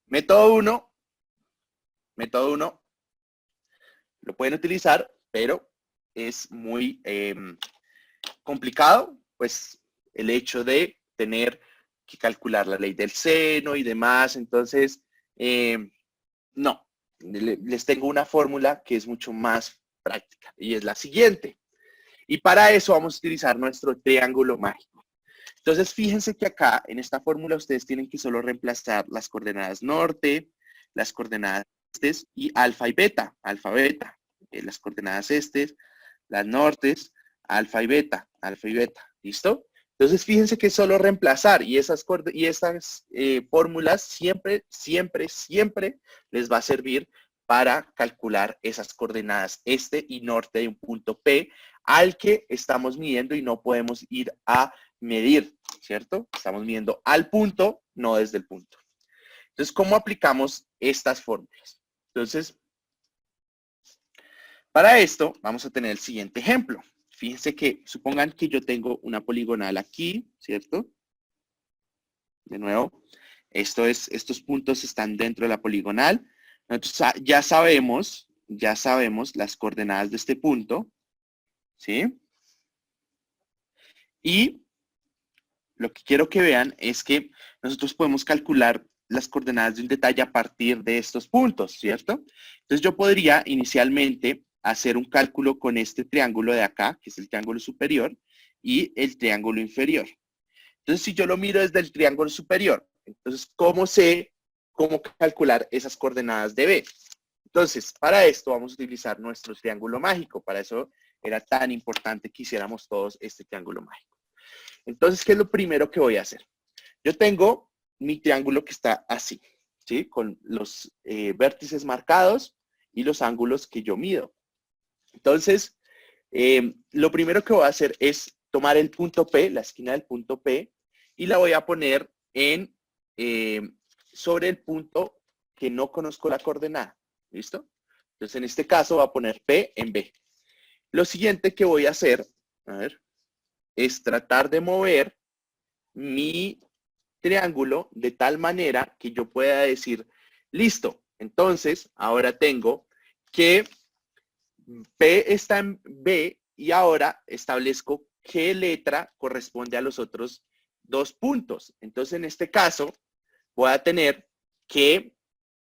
método 1, lo pueden utilizar, pero es muy complicado, pues el hecho de tener que calcular la ley del seno y demás. Entonces, no, les tengo una fórmula que es mucho más práctica y es la siguiente. Y para eso vamos a utilizar nuestro triángulo mágico. Entonces, fíjense que acá en esta fórmula ustedes tienen que solo reemplazar las coordenadas norte, las coordenadas estes y alfa y beta, las coordenadas estes, las nortes, alfa y beta, ¿listo? Entonces, fíjense que es solo reemplazar y estas fórmulas siempre les va a servir para calcular esas coordenadas este y norte de un punto P al que estamos midiendo y no podemos ir a medir, ¿cierto? Estamos midiendo al punto, no desde el punto. Entonces, ¿cómo aplicamos estas fórmulas? Entonces, para esto vamos a tener el siguiente ejemplo. Fíjense que, supongan que yo tengo una poligonal aquí, ¿cierto? De nuevo, estos puntos están dentro de la poligonal. Entonces, ya sabemos las coordenadas de este punto, ¿sí? Y lo que quiero que vean es que nosotros podemos calcular las coordenadas de un detalle a partir de estos puntos, ¿cierto? Entonces yo podría inicialmente hacer un cálculo con este triángulo de acá, que es el triángulo superior, y el triángulo inferior. Entonces si yo lo miro desde el triángulo superior, Entonces, ¿cómo sé cómo calcular esas coordenadas de B? Entonces, para esto vamos a utilizar nuestro triángulo mágico. Para eso era tan importante que hiciéramos todos este triángulo mágico. Entonces, ¿qué es lo primero que voy a hacer? Yo tengo mi triángulo que está así, ¿sí? Con los vértices marcados y los ángulos que yo mido. Entonces, lo primero que voy a hacer es tomar el punto P, la esquina del punto P, y la voy a poner en, sobre el punto que no conozco la coordenada. ¿Listo? Entonces, en este caso, voy a poner P en B. Lo siguiente que voy a hacer, a ver, es tratar de mover mi triángulo de tal manera que yo pueda decir, listo, entonces ahora tengo que P está en B y ahora establezco qué letra corresponde a los otros dos puntos. Entonces, en este caso, voy a tener que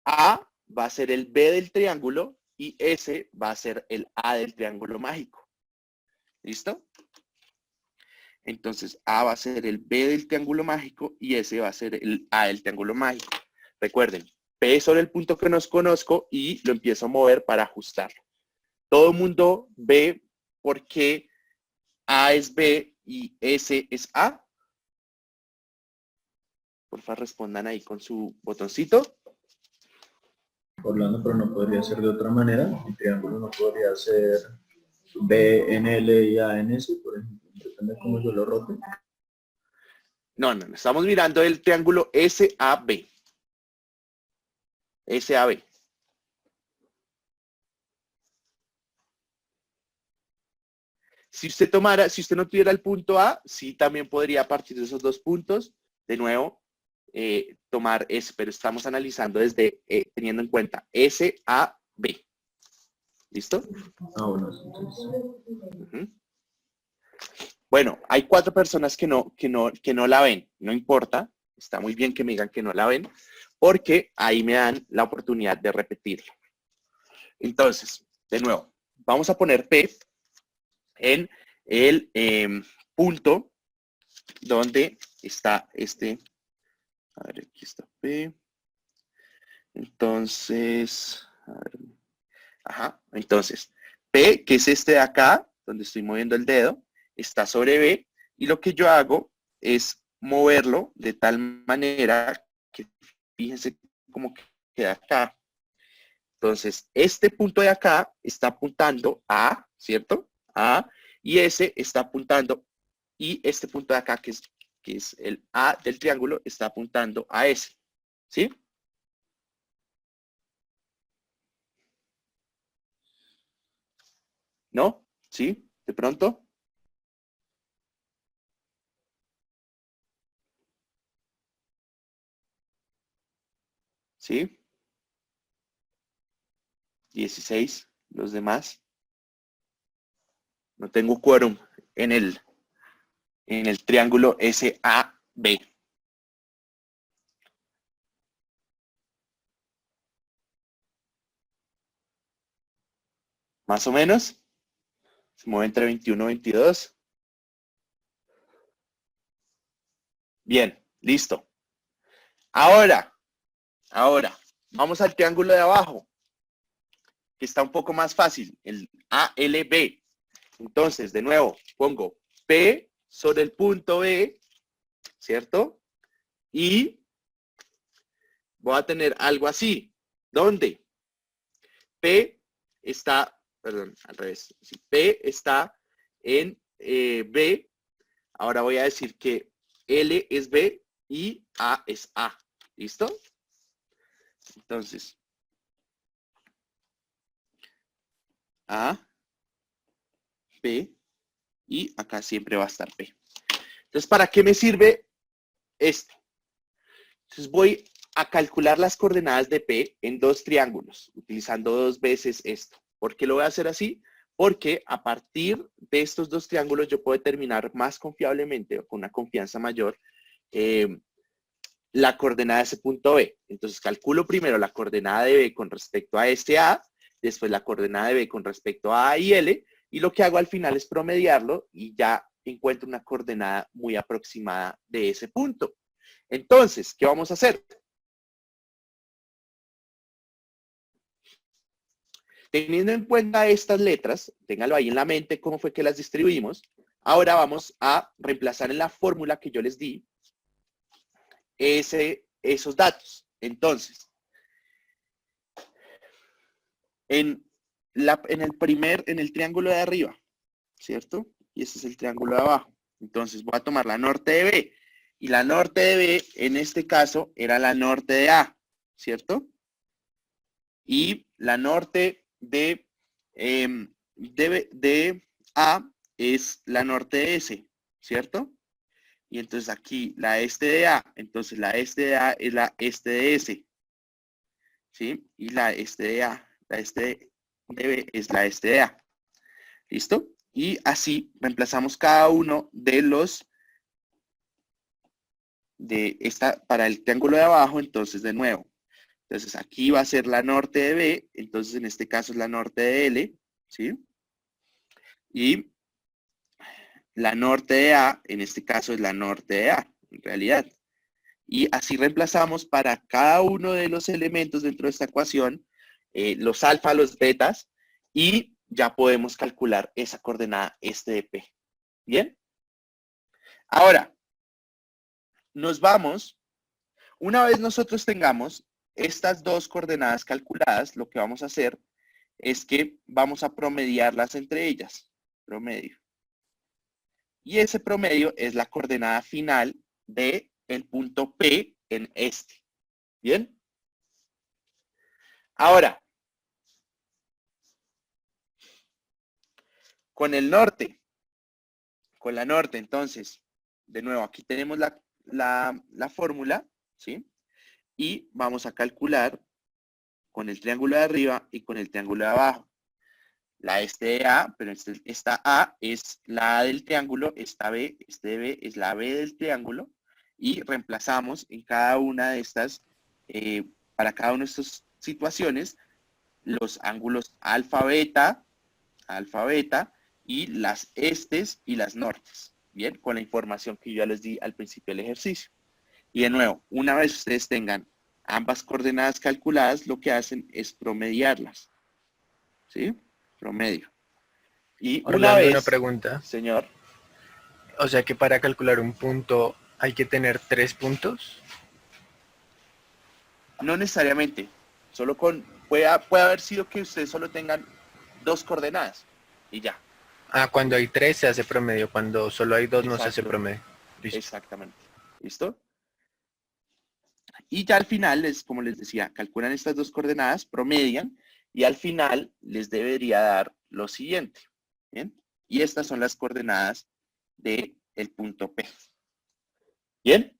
A va a ser el B del triángulo y S va a ser el A del triángulo mágico. ¿Listo? Entonces, A va a ser el B del triángulo mágico y S va a ser el A del triángulo mágico. Recuerden, P sobre el punto que no conozco y lo empiezo a mover para ajustarlo. Todo el mundo ve por qué A es B y S es A. Por favor, respondan ahí con su botoncito. Orlando, pero no podría ser de otra manera. El triángulo no podría ser B en L y A en S, por ejemplo. Depende de cómo yo lo rote. No. Estamos mirando el triángulo SAB. SAB. Si usted no tuviera el punto A, sí también podría a partir de esos dos puntos, de nuevo, tomar S, pero estamos analizando desde, teniendo en cuenta SAB. ¿Listo? Ah, bueno, entonces. Bueno, hay 4 personas que no la ven. No importa, está muy bien que me digan que no la ven, porque ahí me dan la oportunidad de repetirlo. Entonces, de nuevo, vamos a poner P en el punto donde está este. A ver, aquí está P. Entonces, a ver. Ajá, entonces, P, que es este de acá, donde estoy moviendo el dedo, está sobre B, y lo que yo hago es moverlo de tal manera que, fíjense cómo queda acá. Entonces, este punto de acá está apuntando a, ¿cierto? A, y ese está apuntando, y este punto de acá, que es el A del triángulo, está apuntando a ese, ¿sí? ¿No? ¿Sí? ¿De pronto? ¿Sí? 16, los demás. No tengo quórum en el triángulo SAB. Más o menos. Se mueve entre 21 y 22. Bien, listo. Ahora, vamos al triángulo de abajo, que está un poco más fácil, el ALB. Entonces, de nuevo, pongo P sobre el punto B, ¿cierto? Y voy a tener algo así, donde P está, perdón, al revés. Si P está en B, ahora voy a decir que L es B y A es A. ¿Listo? Entonces, A, P, y acá siempre va a estar P. Entonces, ¿para qué me sirve esto? Entonces voy a calcular las coordenadas de P en dos triángulos, utilizando 2 veces esto. ¿Por qué lo voy a hacer así? Porque a partir de estos dos triángulos yo puedo determinar más confiablemente o con una confianza mayor la coordenada de ese punto B. Entonces calculo primero la coordenada de B con respecto a este A, después la coordenada de B con respecto a A y L, y lo que hago al final es promediarlo y ya encuentro una coordenada muy aproximada de ese punto. Entonces, ¿qué vamos a hacer? Teniendo en cuenta estas letras, ténganlo ahí en la mente cómo fue que las distribuimos. Ahora vamos a reemplazar en la fórmula que yo les di esos datos. Entonces, en el triángulo de arriba, ¿cierto? Y ese es el triángulo de abajo. Entonces voy a tomar la norte de B. Y la norte de B, en este caso, era la norte de A, ¿cierto? Y la norte de A es la norte de S, ¿cierto? Y entonces aquí la este de A, entonces la este de A es la este de S, ¿sí? Y la este de A, la este de B es la este de A. ¿Listo? Y así reemplazamos cada uno de los para el triángulo de abajo, entonces de nuevo. Entonces aquí va a ser la norte de B, entonces en este caso es la norte de L, ¿sí? Y la norte de A, en este caso es la norte de A, en realidad. Y así reemplazamos para cada uno de los elementos dentro de esta ecuación, los alfa, los betas, y ya podemos calcular esa coordenada este de P. ¿Bien? Ahora, nos vamos, una vez nosotros tengamos estas dos coordenadas calculadas, lo que vamos a hacer es que vamos a promediarlas entre ellas. Promedio. Y ese promedio es la coordenada final del punto P en este. ¿Bien? Ahora, con el norte, con la norte, entonces, de nuevo, aquí tenemos la fórmula, ¿sí? Y vamos a calcular con el triángulo de arriba y con el triángulo de abajo. La este de A, pero esta A es la A del triángulo, esta B, este B es la B del triángulo, y reemplazamos en cada una de estas, para cada una de estas situaciones, los ángulos alfa, beta, y las estes y las nortes, ¿bien? Con la información que yo ya les di al principio del ejercicio. Y de nuevo, una vez ustedes tengan ambas coordenadas calculadas, lo que hacen es promediarlas, ¿sí? Promedio. Y Orlando, una una vez, pregunta. señor, O sea que para calcular un punto hay que tener 3 puntos. no necesariamente, solo puede haber sido que ustedes solo tengan dos coordenadas y ya. Ah, cuando hay 3 se hace promedio, cuando solo hay 2 no se hace Exacto. promedio. Listo. Exactamente. ¿Listo? Y ya al final, como les decía, calculan estas dos coordenadas, promedian, y al final les debería dar lo siguiente. ¿Bien? Y estas son las coordenadas del punto P. ¿Bien?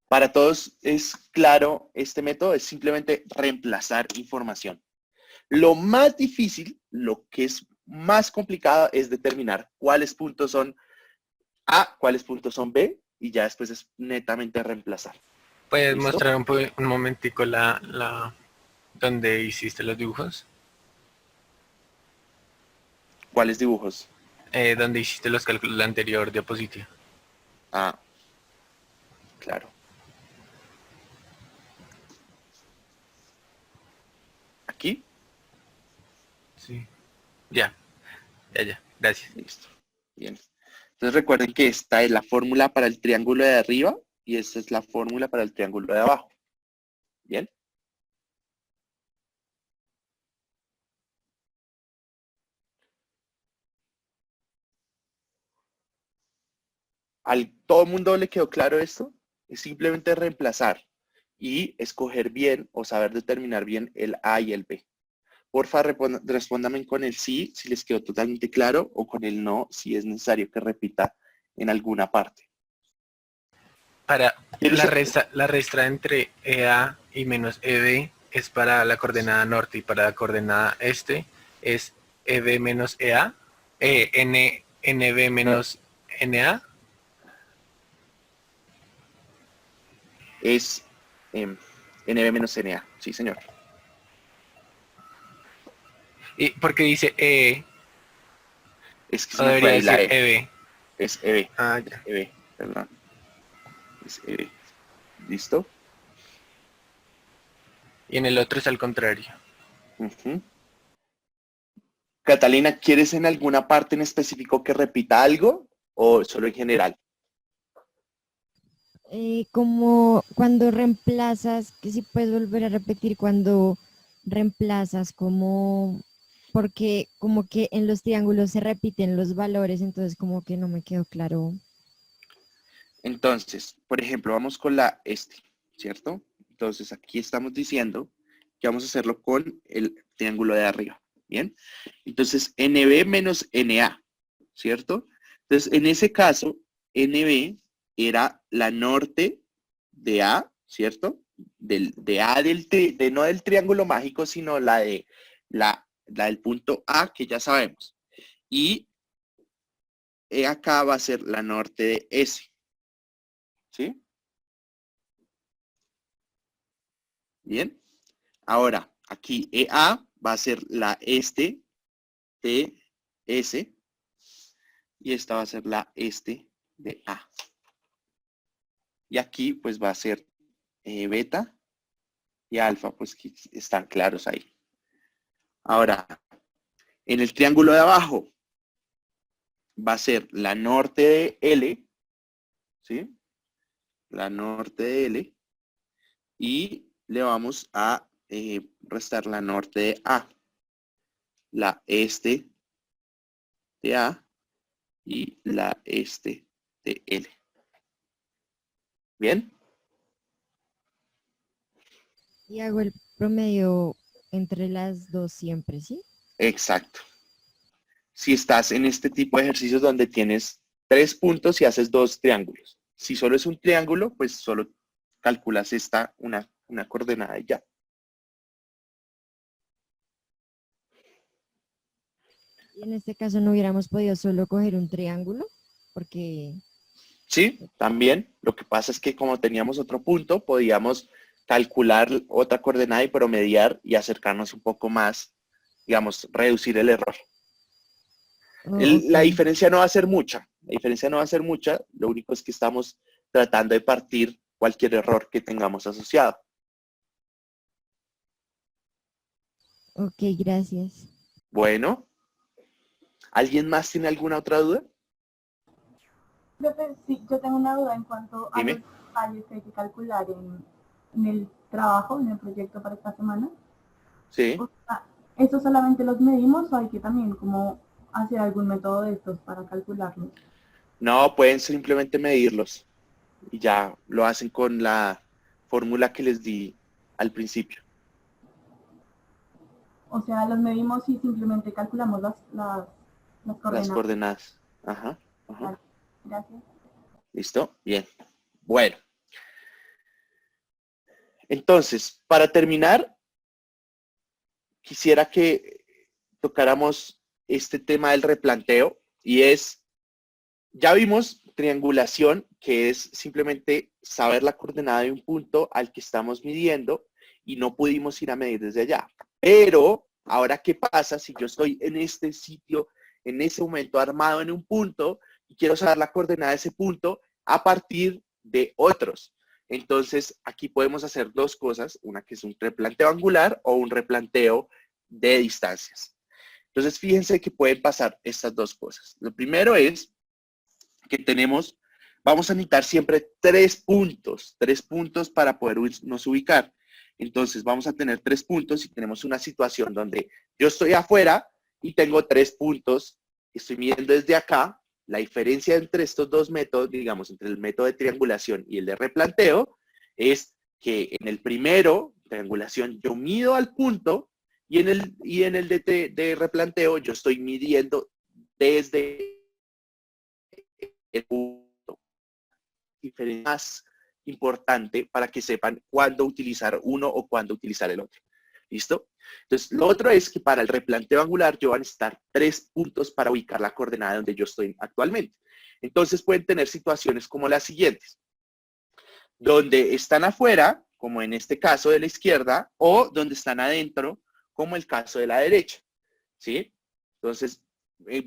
Para todos es claro este método, es simplemente reemplazar información. Lo más difícil, lo que es más complicado es determinar cuáles puntos son A, cuáles puntos son B, y ya después es netamente reemplazar. ¿Puedes ¿Listo? mostrar un momentico donde hiciste los dibujos? ¿Cuáles dibujos? Donde hiciste los cálculos de la anterior diapositiva. Ah, claro. ¿Aquí? Sí. Ya. Gracias. Listo. Bien. Entonces recuerden que esta es la fórmula para el triángulo de arriba y esta es la fórmula para el triángulo de abajo. ¿Bien? ¿Todo el mundo le quedó claro esto? Es simplemente reemplazar y escoger bien o saber determinar bien el A y el B. Porfa, respóndame con el sí si les quedó totalmente claro o con el no si es necesario que repita en alguna parte. Para la resta entre EA y menos EB es para la coordenada norte y para la coordenada este es EB menos EA, NB menos NA. Es NB menos NA, sí señor. Y porque dice Es que O se me fue debería ahí la decir E. EB. Es EB. Ah, ya. EB, perdón. Es EB. ¿Listo? Y en el otro es al contrario. Ujú. Catalina, ¿quieres en alguna parte en específico que repita algo o solo en general? Como cuando reemplazas, que si puedes volver a repetir cuando reemplazas, como porque como que en los triángulos se repiten los valores, entonces como que no me quedó claro. Entonces, por ejemplo, vamos con la ¿cierto? Entonces, aquí estamos diciendo que vamos a hacerlo con el triángulo de arriba, ¿bien? Entonces, NB menos NA, ¿cierto? Entonces, en ese caso, NB era la norte de A, ¿cierto? De A no del triángulo mágico, sino la del punto A, que ya sabemos. Y acá va a ser la norte de S, ¿sí? Bien. Ahora, aquí EA va a ser la de S y esta va a ser la de A. Y aquí pues va a ser beta y alfa, pues que están claros ahí. Ahora, en el triángulo de abajo va a ser la norte de L, ¿sí? La norte de L y le vamos a restar la norte de A, la este de A y la este de L. ¿Bien? Y hago el promedio entre las dos siempre, ¿sí? Exacto. Si estás en este tipo de ejercicios donde tienes 3 puntos y haces 2 triángulos. Si solo es un triángulo, pues solo calculas una coordenada y ya. Y en este caso no hubiéramos podido solo coger un triángulo, porque Sí, también. Lo que pasa es que como teníamos otro punto, podíamos calcular otra coordenada y promediar y acercarnos un poco más, digamos, reducir el error. La ok. diferencia no va a ser mucha. La diferencia no va a ser mucha. Lo único es que estamos tratando de partir cualquier error que tengamos asociado. Ok, gracias. Bueno, ¿alguien más tiene alguna otra duda? Profe, sí, yo tengo una duda en cuanto a los Dime. detalles que hay que calcular en el trabajo, en el proyecto para esta semana. Sí. O sea, ¿eso solamente los medimos o hay que también como hacer algún método de estos para calcularlos? No, pueden simplemente medirlos y ya lo hacen con la fórmula que les di al principio. O sea, los medimos y simplemente calculamos las Las coordenadas. coordenadas. Ajá, ajá. Vale, gracias. ¿Listo? Bien. Bueno. Entonces, para terminar, quisiera que tocáramos este tema del replanteo y es, ya vimos triangulación, que es simplemente saber la coordenada de un punto al que estamos midiendo y no pudimos ir a medir desde allá. Pero, ahora, ¿qué pasa si yo estoy en este sitio, en ese momento armado en un punto y quiero saber la coordenada de ese punto a partir de otros? Entonces, aquí podemos hacer dos cosas, una que es un replanteo angular o un replanteo de distancias. Entonces, fíjense que pueden pasar estas dos cosas. Lo primero es que vamos a necesitar siempre 3 puntos para podernos ubicar. Entonces, vamos a tener 3 puntos y tenemos una situación donde yo estoy afuera y tengo 3 puntos, estoy midiendo desde acá. La diferencia entre estos dos métodos, digamos, entre el método de triangulación y el de replanteo, es que en el primero, triangulación, yo mido al punto y en el de replanteo yo estoy midiendo desde el punto. Diferencia más importante para que sepan cuándo utilizar uno o cuándo utilizar el otro. ¿Listo? Entonces, lo otro es que para el replanteo angular yo van a necesitar 3 puntos para ubicar la coordenada donde yo estoy actualmente. Entonces, pueden tener situaciones como las siguientes, donde están afuera, como en este caso de la izquierda, o donde están adentro, como el caso de la derecha. ¿Sí? Entonces,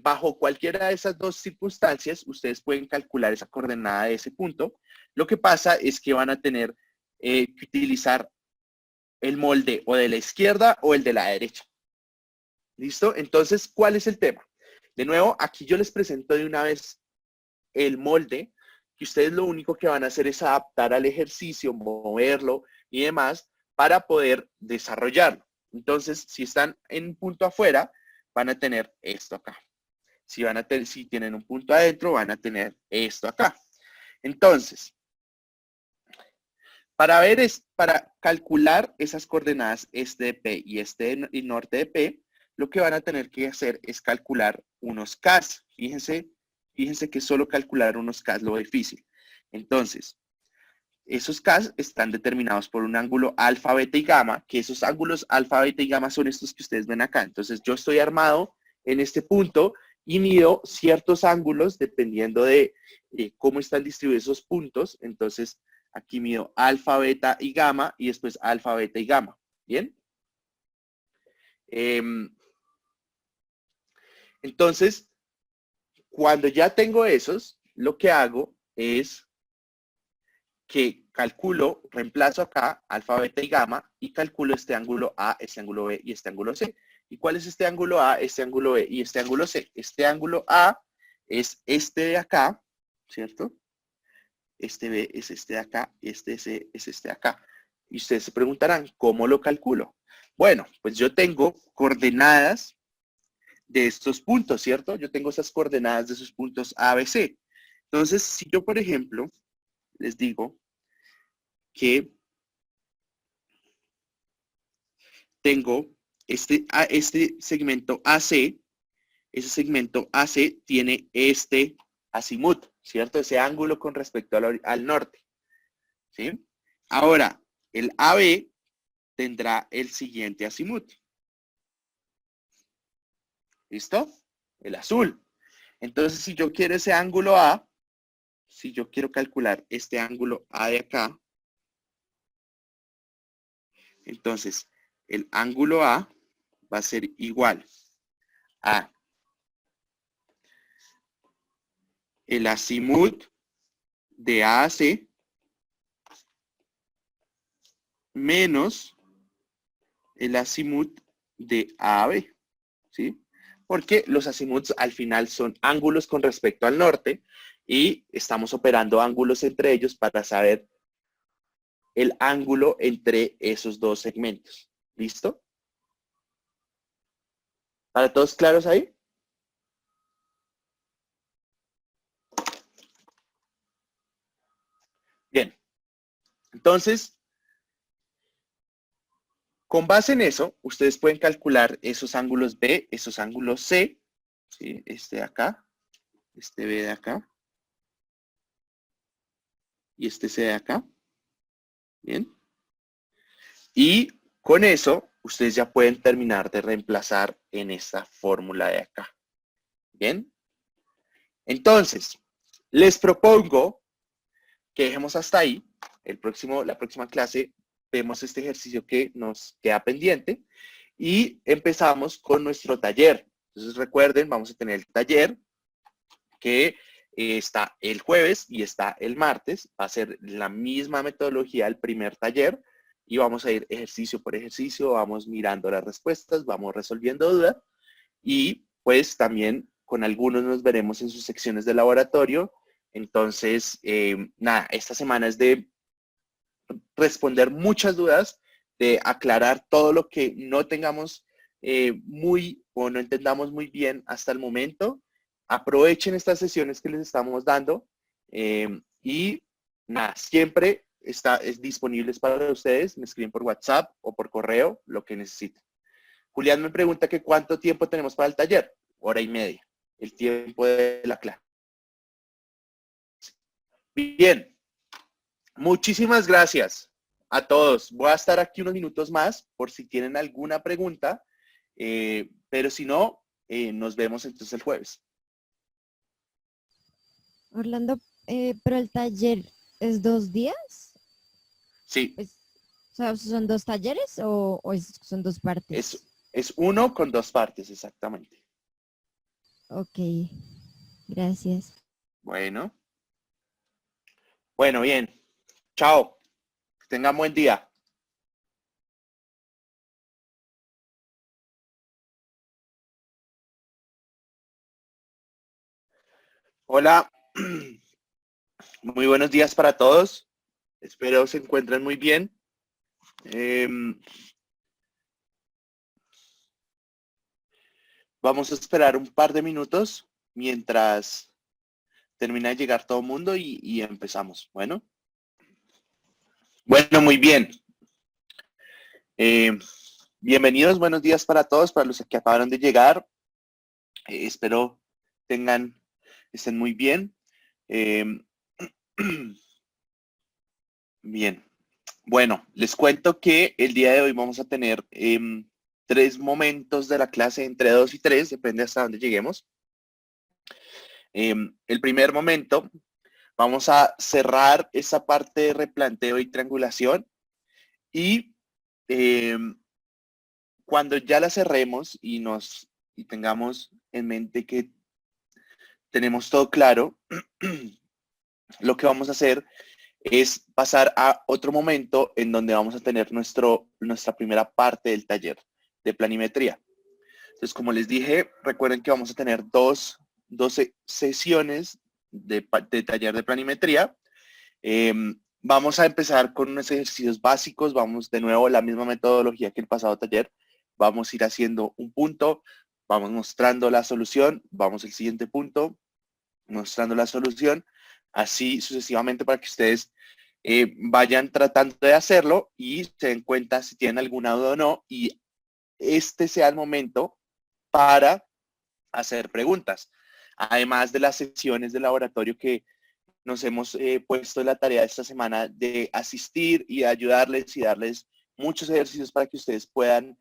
bajo cualquiera de esas dos circunstancias, ustedes pueden calcular esa coordenada de ese punto. Lo que pasa es que van a tener que utilizar el molde o de la izquierda o el de la derecha. ¿Listo? Entonces, ¿cuál es el tema? De nuevo, aquí yo les presento de una vez el molde, que ustedes lo único que van a hacer es adaptar al ejercicio, moverlo y demás para poder desarrollarlo. Entonces, si están en un punto afuera, van a tener esto acá. Si tienen un punto adentro, van a tener esto acá. Entonces, para calcular esas coordenadas este de P y este y norte de P, lo que van a tener que hacer es calcular unos Ks. Fíjense que solo calcular unos Ks es lo difícil. Entonces, esos Ks están determinados por un ángulo alfa, beta y gamma, que esos ángulos alfa, beta y gamma son estos que ustedes ven acá. Entonces, yo estoy armado en este punto y mido ciertos ángulos dependiendo de cómo están distribuidos esos puntos. Entonces, aquí mido alfa, beta y gamma y después alfa, beta y gamma. ¿Bien? Entonces, cuando ya tengo esos, lo que hago es que calculo, reemplazo acá alfa, beta y gamma y calculo este ángulo A, este ángulo B y este ángulo C. ¿Y cuál es este ángulo A, este ángulo B y este ángulo C? Este ángulo A es este de acá, ¿cierto? Este B es este de acá, este C es este de acá. Y ustedes se preguntarán, ¿cómo lo calculo? Bueno, pues yo tengo coordenadas de estos puntos, ¿cierto? Yo tengo esas coordenadas de esos puntos A, B, C. Entonces, si yo, por ejemplo, les digo que tengo este segmento AC, ese segmento AC tiene este azimut, ¿cierto? Ese ángulo con respecto al norte, ¿sí? Ahora, el AB tendrá el siguiente azimut. ¿Listo? El azul. Entonces, si yo quiero ese ángulo A, si yo quiero calcular este ángulo A de acá, entonces el ángulo A va a ser igual a el azimut de AC menos el azimut de AB, ¿sí? Porque los azimuts al final son ángulos con respecto al norte y estamos operando ángulos entre ellos para saber el ángulo entre esos dos segmentos. ¿Listo? ¿Para todos claros ahí? Bien. Entonces, con base en eso, ustedes pueden calcular esos ángulos B, esos ángulos C, ¿sí? Este de acá, este B de acá, y este C de acá. Bien. Y con eso, ustedes ya pueden terminar de reemplazar en esta fórmula de acá. Bien. Entonces, les propongo que dejemos hasta ahí. La próxima clase vemos este ejercicio que nos queda pendiente y empezamos con nuestro taller. Entonces recuerden, vamos a tener el taller que está el jueves y está el martes. Va a ser la misma metodología el primer taller y vamos a ir ejercicio por ejercicio, vamos mirando las respuestas, vamos resolviendo dudas y pues también con algunos nos veremos en sus secciones de laboratorio. Entonces, nada, esta semana es de responder muchas dudas, de aclarar todo lo que no tengamos o no entendamos muy bien hasta el momento. Aprovechen estas sesiones que les estamos dando y nada, siempre es disponible para ustedes. Me escriben por WhatsApp o por correo, lo que necesiten. Julián me pregunta que cuánto tiempo tenemos para el taller. 1:30, el tiempo de la clase. Bien, muchísimas gracias a todos. Voy a estar aquí unos minutos más por si tienen alguna pregunta, pero si no, nos vemos entonces el jueves. Orlando, pero el taller es 2 días. Sí. O sea, ¿son 2 talleres o son 2 partes? Es uno con 2 partes, exactamente. Ok, gracias. Bueno. Bueno, bien. Chao. Que tengan buen día. Hola. Muy buenos días para todos. Espero se encuentren muy bien. Vamos a esperar un par de minutos mientras termina de llegar todo el mundo y empezamos. Bueno, muy bien. Bienvenidos, buenos días para todos, para los que acabaron de llegar. Espero estén muy bien. Bien. Bueno, les cuento que el día de hoy vamos a tener 3 momentos de la clase, entre 2 y 3, depende hasta dónde lleguemos. El primer momento, vamos a cerrar esa parte de replanteo y triangulación y cuando ya la cerremos y tengamos en mente que tenemos todo claro, lo que vamos a hacer es pasar a otro momento en donde vamos a tener nuestra primera parte del taller de planimetría. Entonces, como les dije, recuerden que vamos a tener 12 sesiones de taller de planimetría. Vamos a empezar con unos ejercicios básicos. Vamos de nuevo la misma metodología que el pasado taller. Vamos a ir haciendo un punto, vamos mostrando la solución, vamos al siguiente punto, mostrando la solución, así sucesivamente para que ustedes vayan tratando de hacerlo y se den cuenta si tienen alguna duda o no y este sea el momento para hacer preguntas. Además de las sesiones de laboratorio que nos hemos puesto en la tarea de esta semana de asistir y ayudarles y darles muchos ejercicios para que ustedes puedan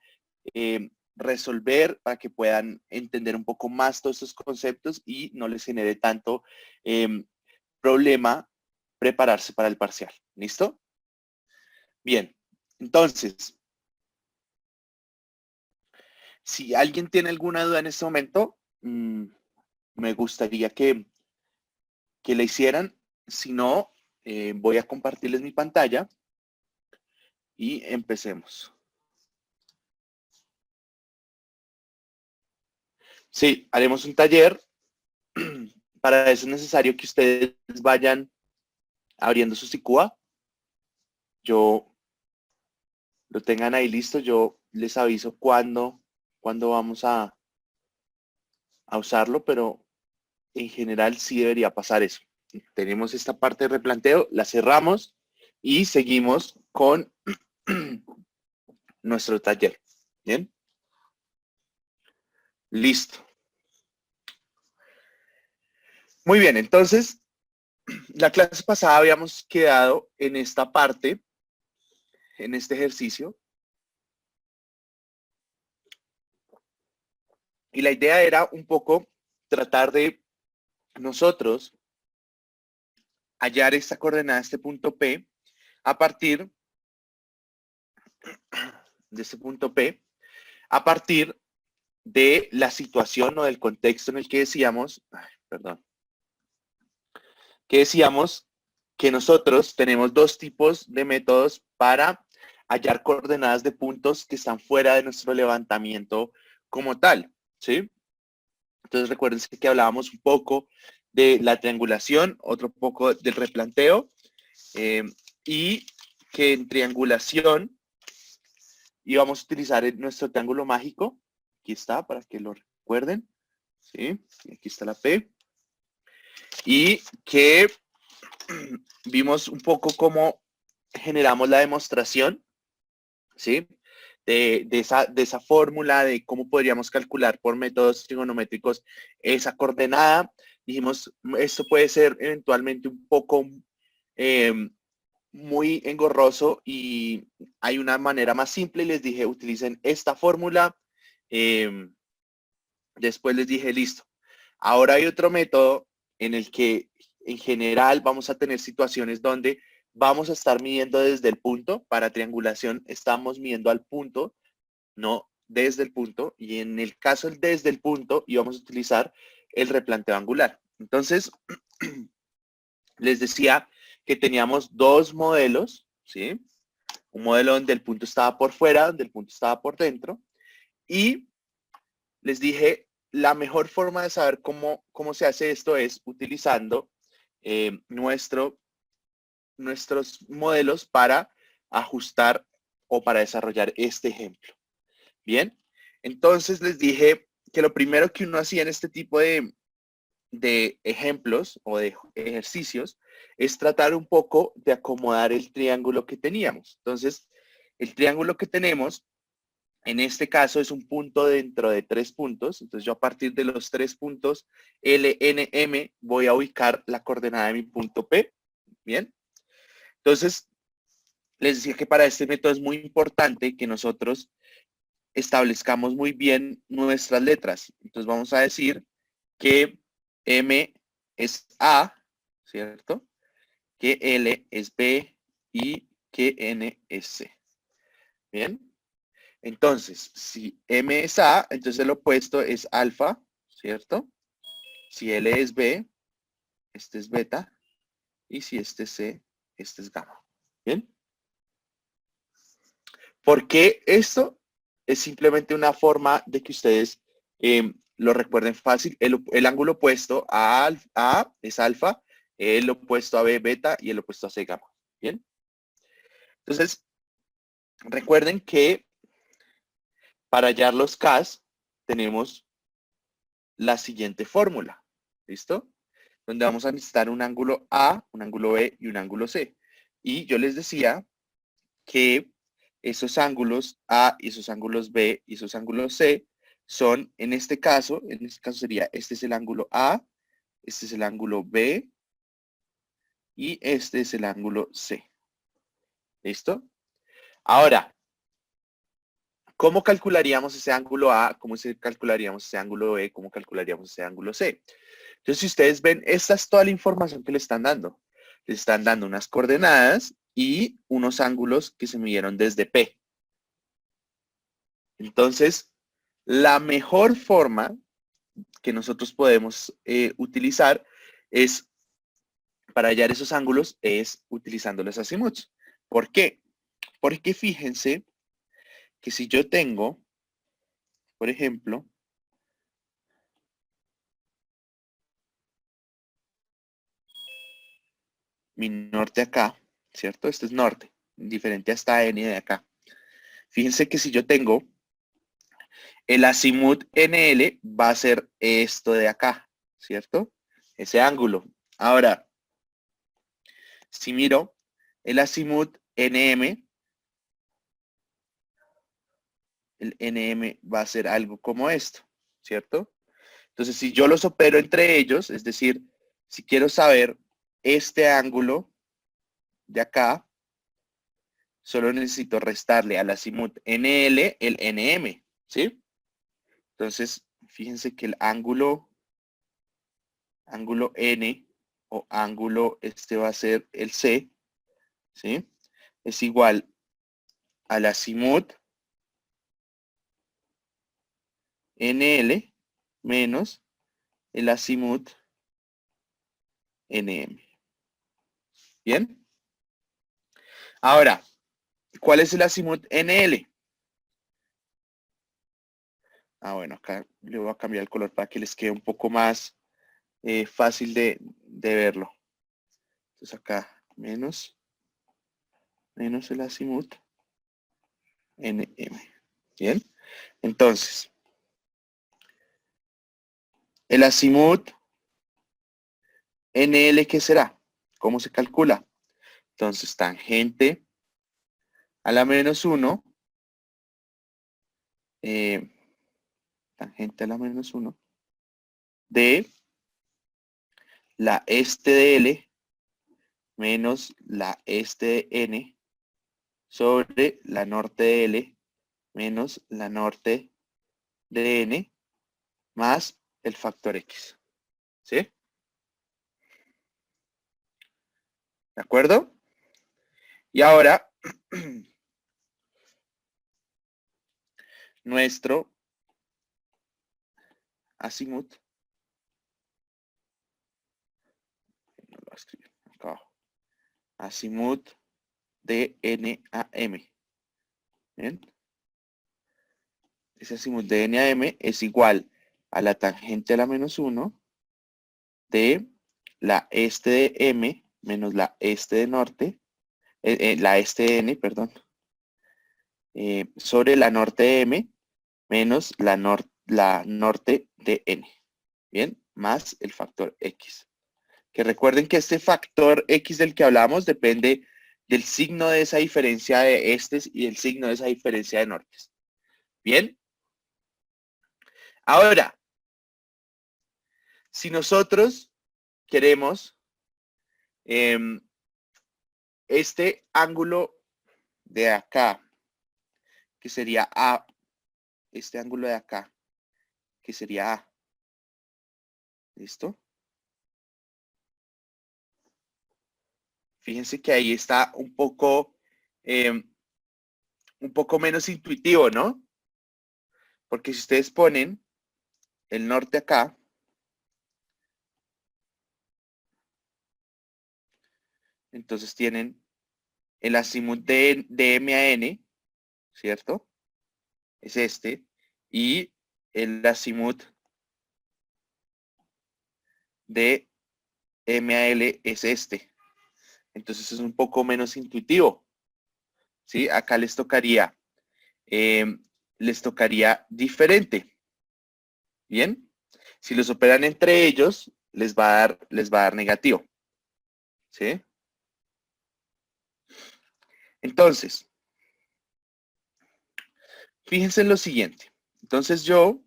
resolver, para que puedan entender un poco más todos estos conceptos y no les genere tanto problema prepararse para el parcial. ¿Listo? Bien, entonces, si alguien tiene alguna duda en este momento, me gustaría que la hicieran. Si no, voy a compartirles mi pantalla y empecemos. Sí, haremos un taller. Para eso es necesario que ustedes vayan abriendo su SICUA. Yo lo tengan ahí listo. Yo les aviso cuándo vamos a usarlo, pero en general sí debería pasar eso. Tenemos esta parte de replanteo, la cerramos y seguimos con nuestro taller. ¿Bien? Listo. Muy bien, entonces, la clase pasada habíamos quedado en esta parte, en este ejercicio. Y la idea era un poco tratar de nosotros hallar esta coordenada, este punto P, a partir de este punto P, a partir de la situación o del contexto en el que decíamos, que nosotros tenemos 2 tipos de métodos para hallar coordenadas de puntos que están fuera de nuestro levantamiento como tal, ¿sí? Entonces recuerden que hablábamos un poco de la triangulación, otro poco del replanteo, y que en triangulación íbamos a utilizar nuestro triángulo mágico. Aquí está, para que lo recuerden. ¿Sí? Aquí está la P. Y que vimos un poco cómo generamos la demostración, ¿sí? De esa fórmula de cómo podríamos calcular por métodos trigonométricos esa coordenada. Dijimos, esto puede ser eventualmente un poco muy engorroso y hay una manera más simple y les dije, utilicen esta fórmula. Después les dije, listo. Ahora hay otro método en el que en general vamos a tener situaciones donde vamos a estar midiendo desde el punto. Para triangulación estamos midiendo al punto, no desde el punto. Y en el caso del desde el punto íbamos a utilizar el replanteo angular. Entonces, les decía que teníamos dos modelos, ¿sí? Un modelo donde el punto estaba por fuera, donde el punto estaba por dentro. Y les dije, la mejor forma de saber cómo se hace esto es utilizando nuestros modelos para ajustar o para desarrollar este ejemplo. Bien, entonces les dije que lo primero que uno hacía en este tipo de ejemplos o de ejercicios es tratar un poco de acomodar el triángulo que teníamos. Entonces, el triángulo que tenemos, en este caso, es un punto dentro de 3 puntos. Entonces, yo a partir de los 3 puntos L, N, M, voy a ubicar la coordenada de mi punto P. Bien. Entonces, les decía que para este método es muy importante que nosotros establezcamos muy bien nuestras letras. Entonces, vamos a decir que M es A, ¿cierto? Que L es B y que N es C. Bien. Entonces, si M es A, entonces el opuesto es alfa, ¿cierto? Si L es B, este es beta. Y si este es C, este es gamma. ¿Bien? ¿Por qué esto? Es simplemente una forma de que ustedes lo recuerden fácil. El ángulo opuesto a A es alfa, el opuesto a B beta y el opuesto a C gamma. ¿Bien? Entonces, recuerden que para hallar los K's tenemos la siguiente fórmula. ¿Listo? Donde vamos a necesitar un ángulo A, un ángulo B y un ángulo C. Y yo les decía que esos ángulos A, esos ángulos B y esos ángulos C son, en este caso sería, este es el ángulo A, este es el ángulo B y este es el ángulo C. ¿Listo? Ahora, ¿cómo calcularíamos ese ángulo A? ¿Cómo calcularíamos ese ángulo B? ¿Cómo calcularíamos ese ángulo C? Entonces, si ustedes ven, esta es toda la información que le están dando. Le están dando unas coordenadas y unos ángulos que se midieron desde P. Entonces, la mejor forma que nosotros podemos utilizar es, para hallar esos ángulos, es utilizando los azimuts. ¿Por qué? Porque fíjense que si yo tengo, por ejemplo, mi norte acá, ¿cierto? Este es norte, diferente a esta N de acá. Fíjense que si yo tengo el azimut NL, va a ser esto de acá, ¿cierto? Ese ángulo. Ahora, si miro el azimut NM, el NM va a ser algo como esto, ¿cierto? Entonces, si yo los opero entre ellos, es decir, si quiero saber este ángulo de acá, solo necesito restarle al azimut NL el NM, ¿sí? Entonces, fíjense que el ángulo N o ángulo este va a ser el C, ¿sí? Es igual al azimut NL menos el azimut NM. ¿Bien? Ahora, ¿cuál es el azimut NL? Bueno, acá le voy a cambiar el color para que les quede un poco más fácil de verlo. Entonces acá menos el azimut NM. ¿Bien? Entonces, el azimut NL, ¿qué será? ¿Cómo se calcula? Entonces, tangente a la menos 1, tangente a la menos 1, de la este de L menos la este de N sobre la norte de L menos la norte de N más el factor X. ¿Sí? ¿De acuerdo? Y ahora, nuestro azimut escribir acá abajo. Azimut de N a M. ¿Bien? Ese azimut de N a M es igual a la tangente a la menos 1 de la este de M menos la este de norte, la este de N, perdón, sobre la norte de M menos la norte de N. Bien, más el factor X. Que recuerden que este factor X del que hablamos depende del signo de esa diferencia de estes y del signo de esa diferencia de nortes. Bien. Ahora, si nosotros queremos este ángulo de acá, que sería A, este ángulo de acá, que sería A. ¿Listo? Fíjense que ahí está un poco menos intuitivo, ¿no? Porque si ustedes ponen el norte acá, entonces tienen el azimut de M a N, ¿cierto? Es este. Y el azimut de M a L es este. Entonces es un poco menos intuitivo. ¿Sí? Acá les tocaría diferente. ¿Bien? Si los operan entre ellos, les va a dar negativo. ¿Sí? Entonces, fíjense en lo siguiente. Entonces yo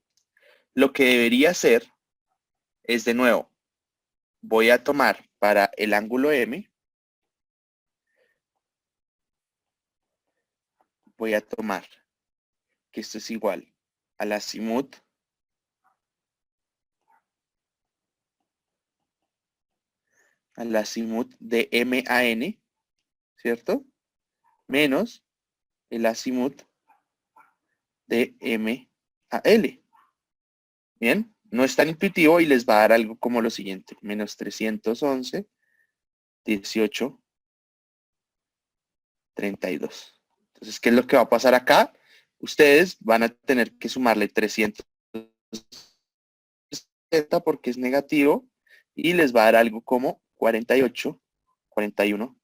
lo que debería hacer es, de nuevo, voy a tomar para el ángulo M, voy a tomar que esto es igual al azimut de M a N, ¿cierto? Menos el azimut de M a L. Bien, no es tan intuitivo y les va a dar algo como lo siguiente: menos 311, 18, 32. Entonces, ¿qué es lo que va a pasar acá? Ustedes van a tener que sumarle 360 porque es negativo y les va a dar algo como 48, 41,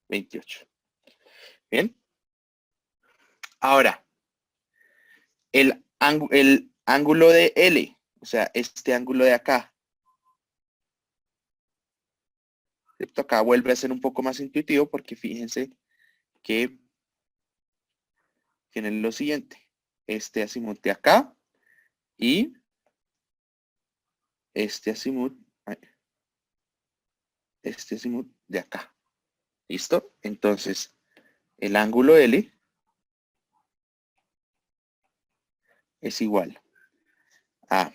28. Bien. Ahora, el ángulo de L, o sea, este ángulo de acá. ¿Cierto? Acá vuelve a ser un poco más intuitivo porque fíjense que tienen lo siguiente: este azimut de acá y este azimut de acá. ¿Listo? Entonces, el ángulo L es igual a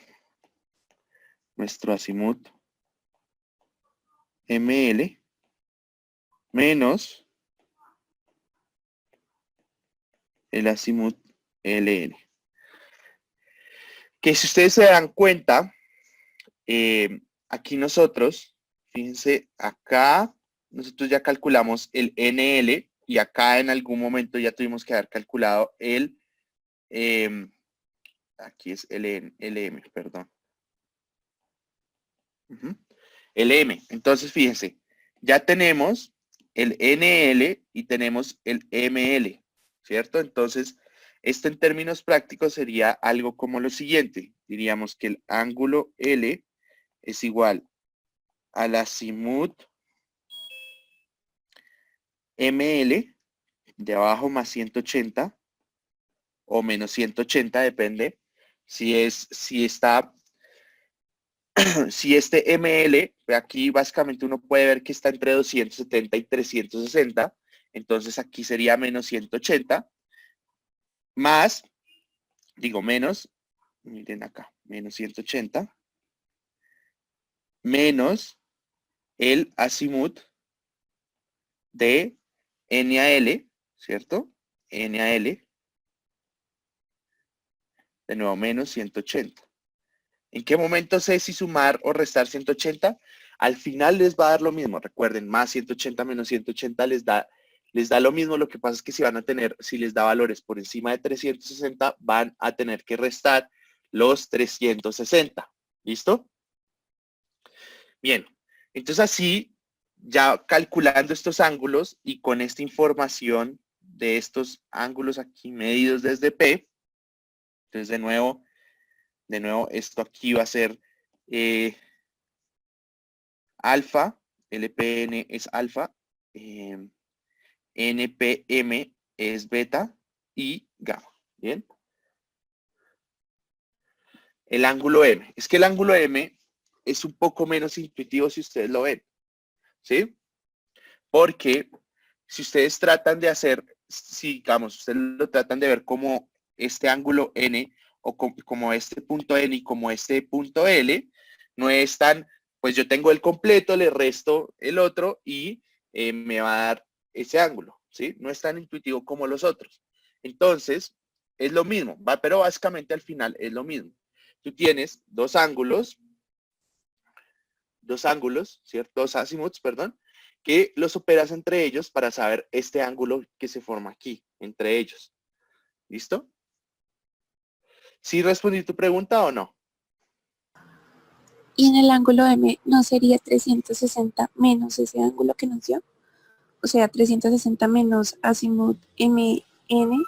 nuestro azimut ML menos el azimut LN. Que si ustedes se dan cuenta, aquí nosotros, fíjense, acá nosotros ya calculamos el NL y acá en algún momento ya tuvimos que haber calculado el, aquí es LM, perdón. LM. Entonces, fíjense, ya tenemos el NL y tenemos el ML, ¿cierto? Entonces, esto en términos prácticos sería algo como lo siguiente. Diríamos que el ángulo L es igual al azimut ML de abajo más 180 o menos 180, depende. Si está, si este ML, aquí básicamente uno puede ver que está entre 270 y 360, entonces aquí sería menos 180, más, digo menos, miren acá, menos 180, menos el azimut de N a L, ¿cierto? N a L, de nuevo menos 180. ¿En qué momento sé si sumar o restar 180? Al final les va a dar lo mismo. Recuerden, más 180 menos 180 les da lo mismo. Lo que pasa es que si les da valores por encima de 360, van a tener que restar los 360. ¿Listo? Bien. Entonces así, ya calculando estos ángulos y con esta información de estos ángulos aquí medidos desde P, entonces de nuevo, esto aquí va a ser alfa, LPN es alfa, NPM es beta y gamma. ¿Bien? El ángulo M. Es que el ángulo M es un poco menos intuitivo si ustedes lo ven. ¿Sí? Porque si ustedes tratan de hacer, si digamos, ustedes lo tratan de ver como este ángulo N o como este punto N y como este punto L, no es tan, pues yo tengo el completo, le resto el otro y me va a dar ese ángulo, ¿sí? No es tan intuitivo como los otros. Entonces, es lo mismo, pero básicamente al final es lo mismo. Tú tienes dos ángulos, ¿cierto? Dos azimuths, perdón, que los operas entre ellos para saber este ángulo que se forma aquí, entre ellos. ¿Listo? ¿Sí respondí tu pregunta o no? Y en el ángulo M no sería 360 menos ese ángulo que nos dio. O sea, 360 menos azimut MN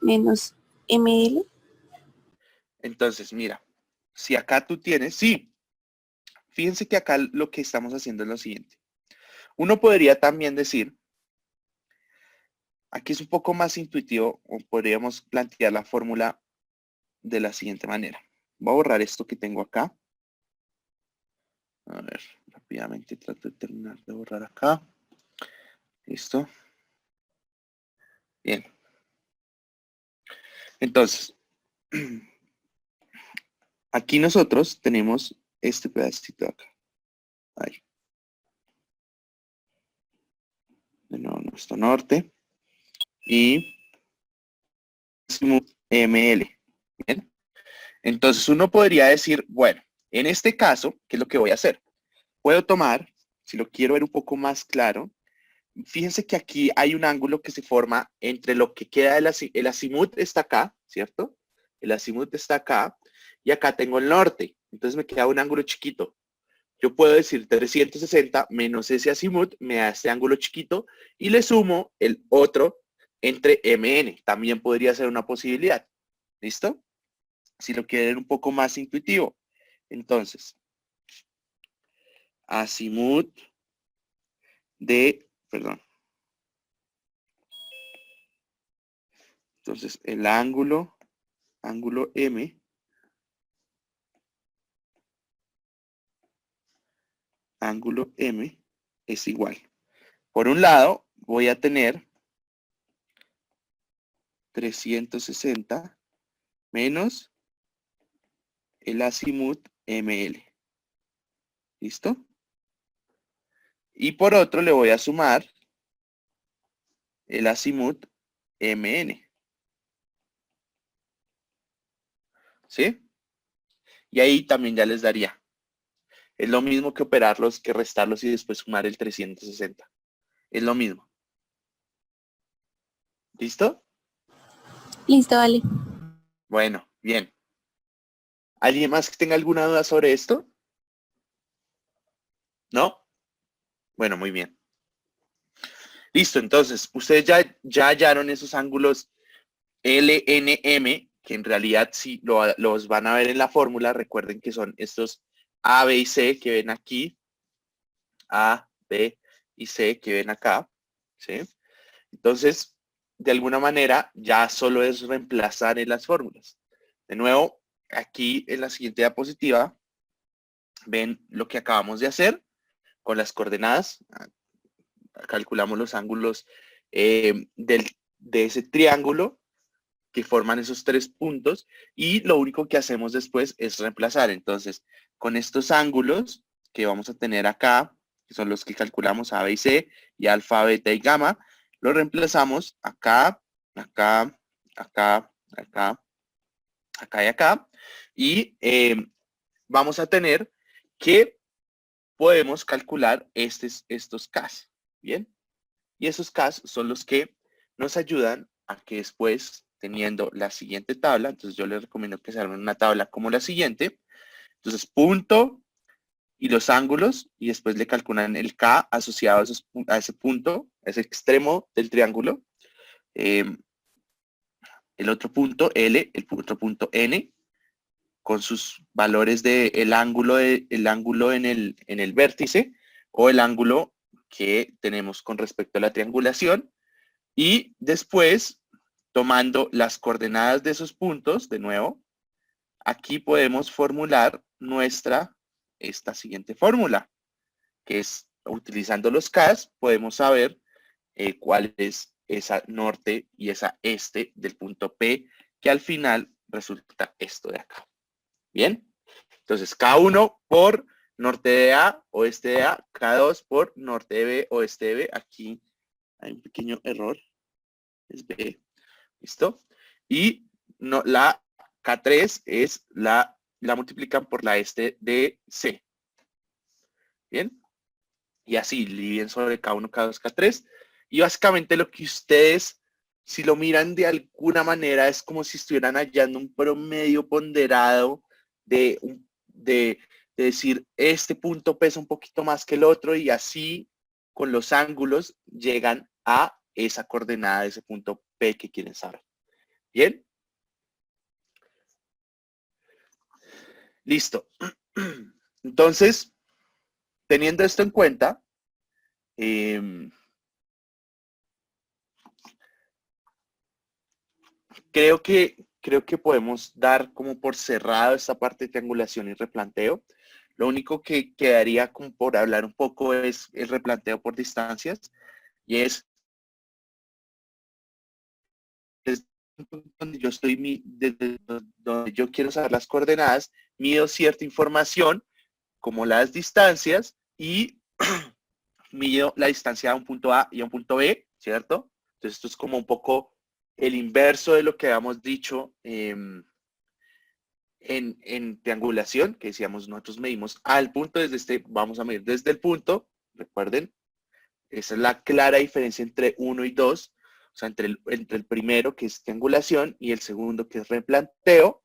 menos ML. Entonces, mira, si acá tú tienes, sí, fíjense que acá lo que estamos haciendo es lo siguiente. Uno podría también decir, aquí es un poco más intuitivo, o podríamos plantear la fórmula de la siguiente manera. Voy a borrar esto que tengo acá. A ver, rápidamente trato de terminar de borrar acá. Listo. Bien. Entonces, aquí nosotros tenemos este pedacito de acá. Ahí. De nuevo nuestro norte. Y ML. Bien. Entonces uno podría decir, bueno, en este caso, ¿qué es lo que voy a hacer? Puedo tomar, si lo quiero ver un poco más claro, fíjense que aquí hay un ángulo que se forma entre lo que queda el azimut está acá, ¿cierto? El azimut está acá y acá tengo el norte. Entonces me queda un ángulo chiquito. Yo puedo decir 360 menos ese azimut me da este ángulo chiquito y le sumo el otro entre MN. También podría ser una posibilidad. ¿Listo? Si lo quieren un poco más intuitivo. Entonces, azimut de, perdón. Entonces, el ángulo M, ángulo M es igual. Por un lado, voy a tener 360 menos el azimut ML. ¿Listo? Y por otro le voy a sumar el azimut MN. ¿Sí? Y ahí también ya les daría. Es lo mismo que operarlos, que restarlos y después sumar el 360. Es lo mismo. ¿Listo? Listo, vale. Bueno, bien. ¿Alguien más que tenga alguna duda sobre esto? ¿No? Bueno, muy bien. Listo, entonces, ustedes ya hallaron esos ángulos LNM, que en realidad sí los van a ver en la fórmula. Recuerden que son estos A, B y C que ven aquí. A, B y C que ven acá. ¿Sí? Entonces, de alguna manera, ya solo es reemplazar en las fórmulas. De nuevo, aquí en la siguiente diapositiva, ven lo que acabamos de hacer con las coordenadas. Calculamos los ángulos de ese triángulo que forman esos tres puntos y lo único que hacemos después es reemplazar. Entonces, con estos ángulos que vamos a tener acá, que son los que calculamos A, B y C, y alfa, beta y gamma, lo reemplazamos acá, acá, acá, acá, acá y acá. Y vamos a tener que podemos calcular estos Ks, ¿bien? Y esos Ks son los que nos ayudan a que después, teniendo la siguiente tabla, entonces yo les recomiendo que se armen una tabla como la siguiente. Entonces, punto y los ángulos, y después le calculan el K asociado a ese punto, a ese extremo del triángulo. El otro punto, L, el otro punto N, con sus valores del ángulo, ángulo en el vértice, o el ángulo que tenemos con respecto a la triangulación. Y después, tomando las coordenadas de esos puntos, de nuevo, aquí podemos formular esta siguiente fórmula, que es, utilizando los Ks, podemos saber cuál es esa norte y esa este del punto P, que al final resulta esto de acá. ¿Bien? Entonces, K1 por norte de A, oeste de A, K2 por norte de B, oeste de B. Aquí hay un pequeño error. Es B. ¿Listo? Y no, la K3 es la multiplican por la este de C. ¿Bien? Y así, dividen sobre K1, K2, K3. Y básicamente lo que ustedes, si lo miran de alguna manera, es como si estuvieran hallando un promedio ponderado de decir, este punto pesa un poquito más que el otro, y así, con los ángulos, llegan a esa coordenada de ese punto P que quieren saber. ¿Bien? Listo. Entonces, teniendo esto en cuenta, creo que podemos dar como por cerrado esta parte de triangulación y replanteo. Lo único que quedaría como por hablar un poco es el replanteo por distancias, y es donde yo estoy, desde donde yo quiero saber las coordenadas, mido cierta información como las distancias y mido la distancia a un punto A y a un punto B, ¿cierto? Entonces esto es como un poco el inverso de lo que habíamos dicho en triangulación, que decíamos nosotros medimos al punto vamos a medir desde el punto, recuerden, esa es la clara diferencia entre 1 y 2, o sea, entre el primero, que es triangulación, y el segundo, que es replanteo.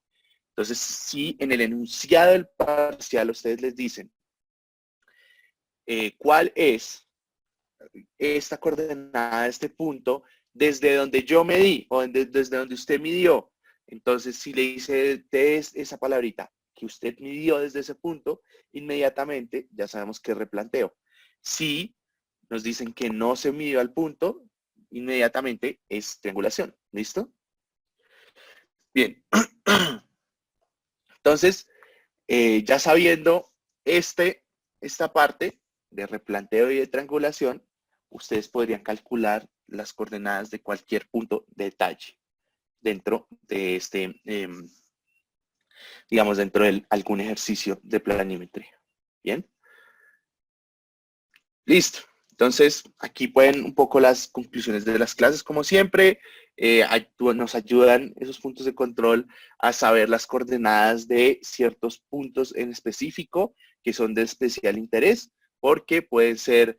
Entonces, si en el enunciado del parcial ustedes les dicen cuál es esta coordenada de este punto, desde donde yo medí, o desde donde usted midió, entonces si le dice esa palabrita que usted midió desde ese punto, inmediatamente ya sabemos que es replanteo. Si nos dicen que no se midió al punto, inmediatamente es triangulación. ¿Listo? Bien. Entonces, ya sabiendo esta parte de replanteo y de triangulación, ustedes podrían calcular las coordenadas de cualquier punto de detalle dentro de digamos, dentro de algún ejercicio de planimetría. ¿Bien? Listo. Entonces, aquí pueden un poco las conclusiones de las clases, como siempre. Nos ayudan esos puntos de control a saber las coordenadas de ciertos puntos en específico que son de especial interés, porque pueden ser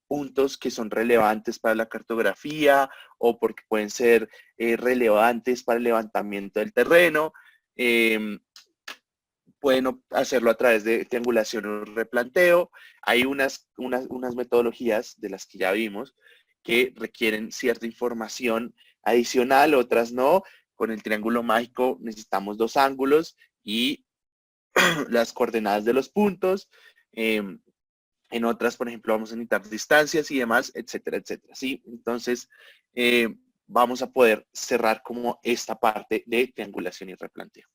puntos que son relevantes para la cartografía, o porque pueden ser relevantes para el levantamiento del terreno. Pueden hacerlo a través de triangulación o replanteo. Hay unas metodologías de las que ya vimos que requieren cierta información adicional, otras no. Con el triángulo mágico necesitamos 2 ángulos y las coordenadas de los puntos. En otras, por ejemplo, vamos a necesitar distancias y demás, etcétera, etcétera. ¿Sí? Entonces, vamos a poder cerrar como esta parte de triangulación y replanteo.